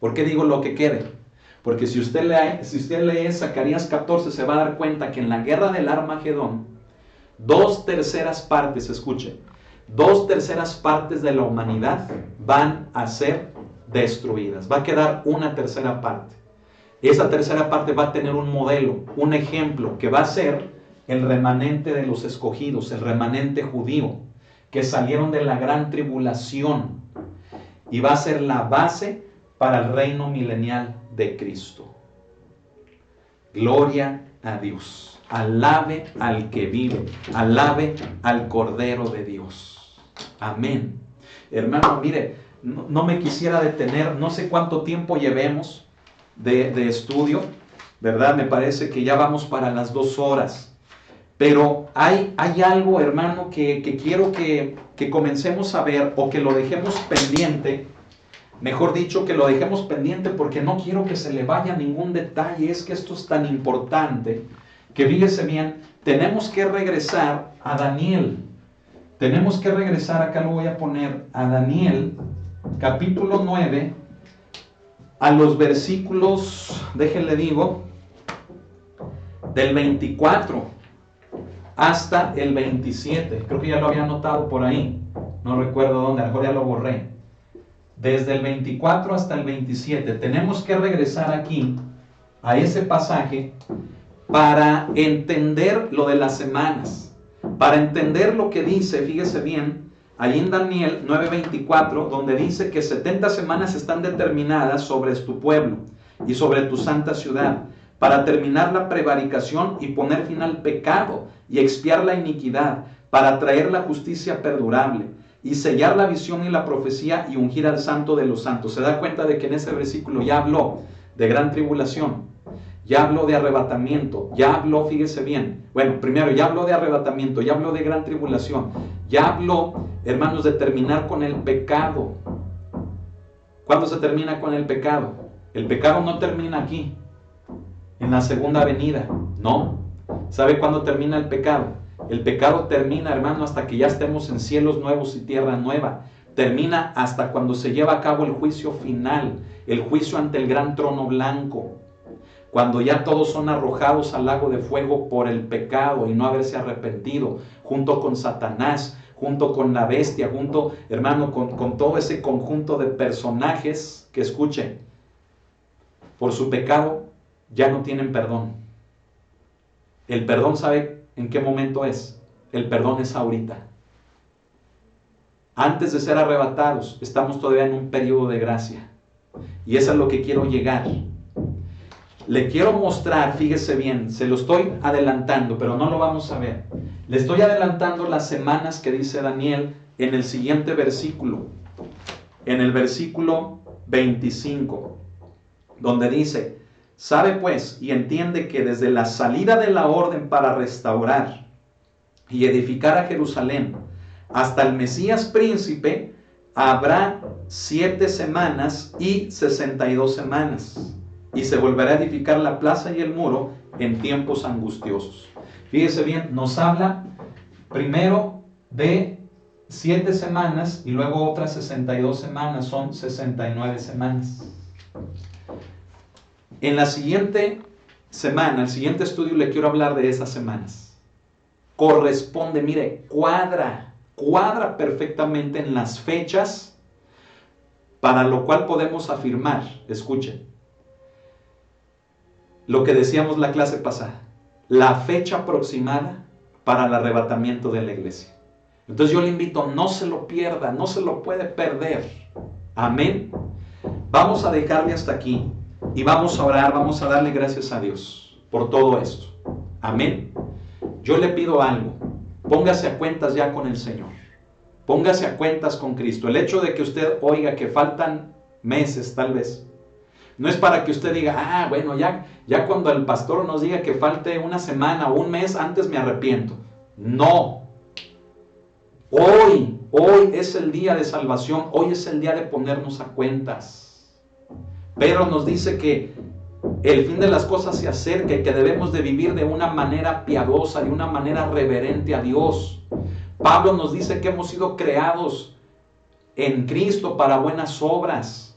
¿Por qué digo lo que quede? Porque si usted lee Zacarías 14, se va a dar cuenta que en la guerra del Armagedón, 2/3 partes, escuche, 2/3 partes de la humanidad van a ser destruidas. Va a quedar 1/3 parte. Esa tercera parte va a tener un modelo, un ejemplo, que va a ser el remanente de los escogidos, el remanente judío, que salieron de la gran tribulación, y va a ser la base para el reino milenial de Cristo. Gloria a Dios. Alabe al que vive. Alabe al Cordero de Dios. Amén. Hermano, mire, no me quisiera detener, no sé cuánto tiempo llevemos de estudio, ¿verdad? Me parece que ya vamos para las 2 horas. Pero hay algo, hermano, que quiero que comencemos a ver, o que lo dejemos pendiente. Mejor dicho, que lo dejemos pendiente, porque no quiero que se le vaya ningún detalle. Es que esto es tan importante que, fíjese bien, tenemos que regresar a Daniel. Tenemos que regresar, acá lo voy a poner, a Daniel, capítulo 9, a los versículos, déjenle digo, del 24 hasta el 27. Creo que ya lo había anotado por ahí. No recuerdo dónde, a lo mejor ya lo borré. Desde el 24 hasta el 27. Tenemos que regresar aquí a ese pasaje para entender lo de las semanas. Para entender lo que dice, fíjese bien, ahí en Daniel 9:24, donde dice que 70 semanas están determinadas sobre tu pueblo y sobre tu santa ciudad, para terminar la prevaricación y poner fin al pecado y expiar la iniquidad, para traer la justicia perdurable y sellar la visión y la profecía y ungir al santo de los santos. Se da cuenta de que en ese versículo ya habló de gran tribulación, ya habló de arrebatamiento, ya habló, fíjese bien, bueno, primero ya habló de arrebatamiento, ya habló de gran tribulación, ya habló, hermanos, de terminar con el pecado. ¿Cuándo se termina con el pecado? El pecado no termina aquí, en la segunda venida, no. ¿Sabe cuándo termina el pecado? El pecado termina, hermano, hasta que ya estemos en cielos nuevos y tierra nueva. Termina hasta cuando se lleva a cabo el juicio final, el juicio ante el gran trono blanco, cuando ya todos son arrojados al lago de fuego por el pecado y no haberse arrepentido, junto con Satanás, junto con la bestia, junto, hermano, con todo ese conjunto de personajes que, escuchen, por su pecado ya no tienen perdón. El perdón, ¿sabe en qué momento es? El perdón es ahorita. Antes de ser arrebatados, estamos todavía en un periodo de gracia. Y eso es a lo que quiero llegar. Le quiero mostrar, fíjese bien, se lo estoy adelantando, pero no lo vamos a ver. Le estoy adelantando las semanas que dice Daniel en el siguiente versículo. En el versículo 25, donde dice: sabe pues y entiende que desde la salida de la orden para restaurar y edificar a Jerusalén hasta el Mesías príncipe habrá 7 semanas y 62 semanas, y se volverá a edificar la plaza y el muro en tiempos angustiosos. Fíjese bien, nos habla primero de 7 semanas y luego otras 62 semanas, son 69 semanas. En la siguiente semana, el siguiente estudio, le quiero hablar de esas semanas. Corresponde, mire, cuadra perfectamente en las fechas, para lo cual podemos afirmar, escuchen, lo que decíamos la clase pasada, la fecha aproximada para el arrebatamiento de la iglesia. Entonces yo le invito, no se lo pierda, no se lo puede perder. Amén. Vamos a dejarle hasta aquí. Y vamos a orar, vamos a darle gracias a Dios por todo esto. Amén. Yo le pido algo. Póngase a cuentas ya con el Señor. Póngase a cuentas con Cristo. El hecho de que usted oiga que faltan meses, tal vez, no es para que usted diga, bueno, ya cuando el pastor nos diga que falte una semana o un mes, antes me arrepiento. No. Hoy es el día de salvación. Hoy es el día de ponernos a cuentas. Pedro nos dice que el fin de las cosas se acerca y que debemos de vivir de una manera piadosa, de una manera reverente a Dios. Pablo nos dice que hemos sido creados en Cristo para buenas obras.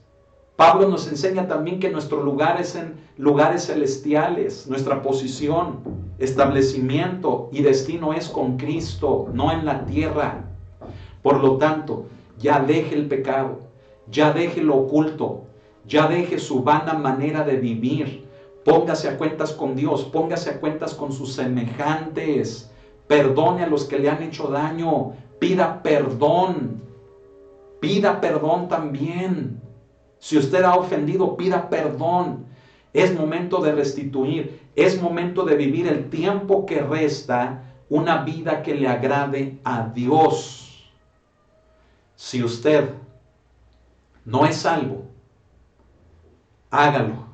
Pablo nos enseña también que nuestro lugar es en lugares celestiales, nuestra posición, establecimiento y destino es con Cristo, no en la tierra. Por lo tanto, ya deje el pecado, ya deje lo oculto, ya deje su vana manera de vivir. Póngase a cuentas con Dios, póngase a cuentas con sus semejantes. Perdone a los que le han hecho daño, pida perdón también. Si usted ha ofendido, pida perdón. Es momento de restituir, es momento de vivir el tiempo que resta, una vida que le agrade a Dios. Si usted no es salvo, hágalo.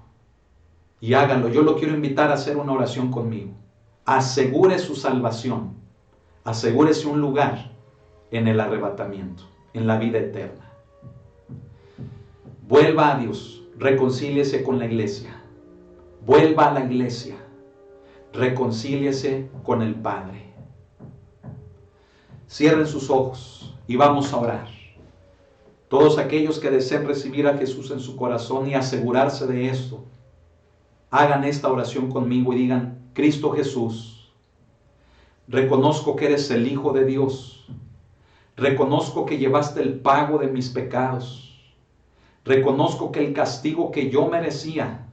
Y hágalo. Yo lo quiero invitar a hacer una oración conmigo. Asegure su salvación. Asegúrese un lugar en el arrebatamiento, en la vida eterna. Vuelva a Dios. Reconcíliese con la iglesia. Vuelva a la iglesia. Reconcíliese con el Padre. Cierren sus ojos y vamos a orar. Todos aquellos que deseen recibir a Jesús en su corazón y asegurarse de esto, hagan esta oración conmigo y digan: Cristo Jesús, reconozco que eres el Hijo de Dios. Reconozco que llevaste el pago de mis pecados. Reconozco que el castigo que yo merecía,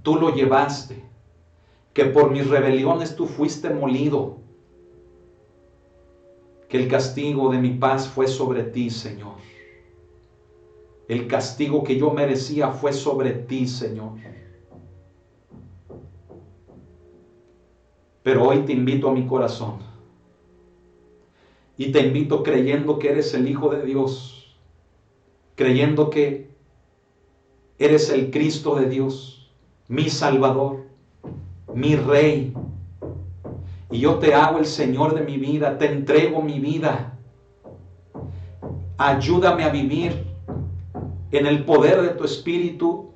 tú lo llevaste. Que por mis rebeliones tú fuiste molido. Que el castigo de mi paz fue sobre ti, Señor. El castigo que yo merecía fue sobre ti, Señor. Pero hoy te invito a mi corazón. Y te invito creyendo que eres el Hijo de Dios. Creyendo que eres el Cristo de Dios, mi Salvador, mi Rey. Y yo te hago el Señor de mi vida, te entrego mi vida. Ayúdame a vivir en el poder de tu Espíritu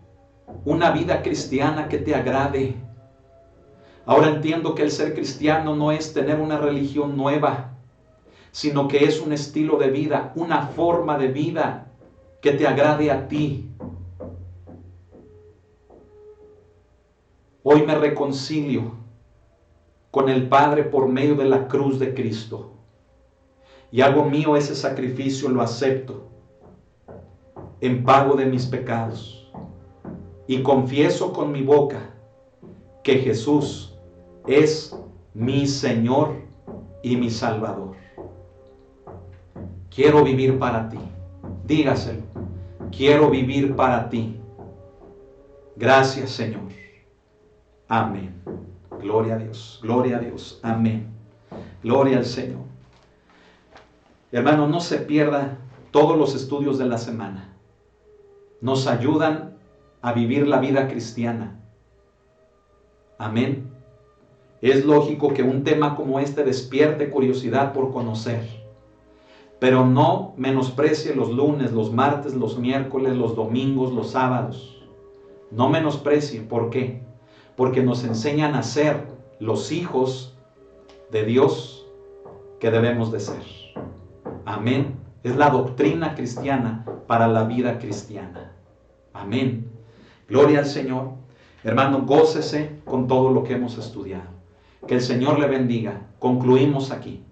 una vida cristiana que te agrade. Ahora entiendo que el ser cristiano no es tener una religión nueva, sino que es un estilo de vida, una forma de vida que te agrade a ti. Hoy me reconcilio con el Padre por medio de la cruz de Cristo. Y hago mío ese sacrificio, lo acepto en pago de mis pecados. Y confieso con mi boca que Jesús es mi Señor y mi Salvador. Quiero vivir para ti. Dígaselo. Quiero vivir para ti. Gracias, Señor. Amén. Gloria a Dios. Gloria a Dios. Amén. Gloria al Señor. Hermano, no se pierda todos los estudios de la semana. Nos ayudan a vivir la vida cristiana. Amén. Es lógico que un tema como este despierte curiosidad por conocer. Pero no menosprecie los lunes, los martes, los miércoles, los domingos, los sábados. No menosprecie. ¿Por qué? Porque nos enseñan a ser los hijos de Dios que debemos de ser. Amén. Es la doctrina cristiana para la vida cristiana. Amén. Gloria al Señor. Hermano, gócese con todo lo que hemos estudiado. Que el Señor le bendiga. Concluimos aquí.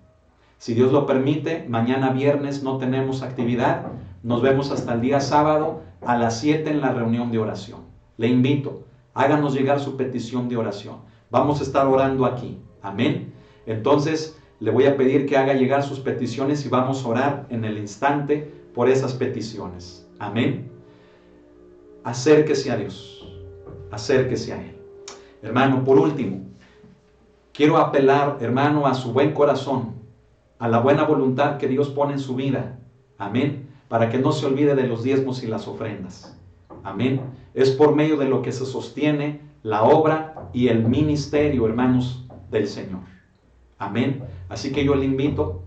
Si Dios lo permite, mañana viernes no tenemos actividad. Nos vemos hasta el día sábado a las 7 en la reunión de oración. Le invito, háganos llegar su petición de oración. Vamos a estar orando aquí. Amén. Entonces, le voy a pedir que haga llegar sus peticiones y vamos a orar en el instante por esas peticiones. Amén. Acérquese a Dios. Acérquese a Él. Hermano, por último, quiero apelar, hermano, a su buen corazón, a la buena voluntad que Dios pone en su vida. Amén. Para que no se olvide de los diezmos y las ofrendas. Amén. Es por medio de lo que se sostiene la obra y el ministerio, hermanos, del Señor. Amén. Así que yo le invito,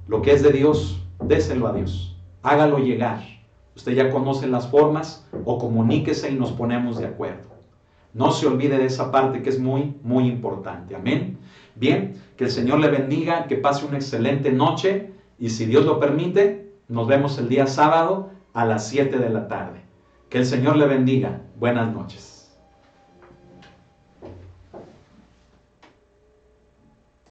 lo que es de Dios, déselo a Dios. Hágalo llegar. Usted ya conoce las formas, o comuníquese y nos ponemos de acuerdo. No se olvide de esa parte que es muy, muy importante. Amén. Bien, que el Señor le bendiga, que pase una excelente noche y si Dios lo permite, nos vemos el día sábado a las 7 de la tarde. Que el Señor le bendiga. Buenas noches.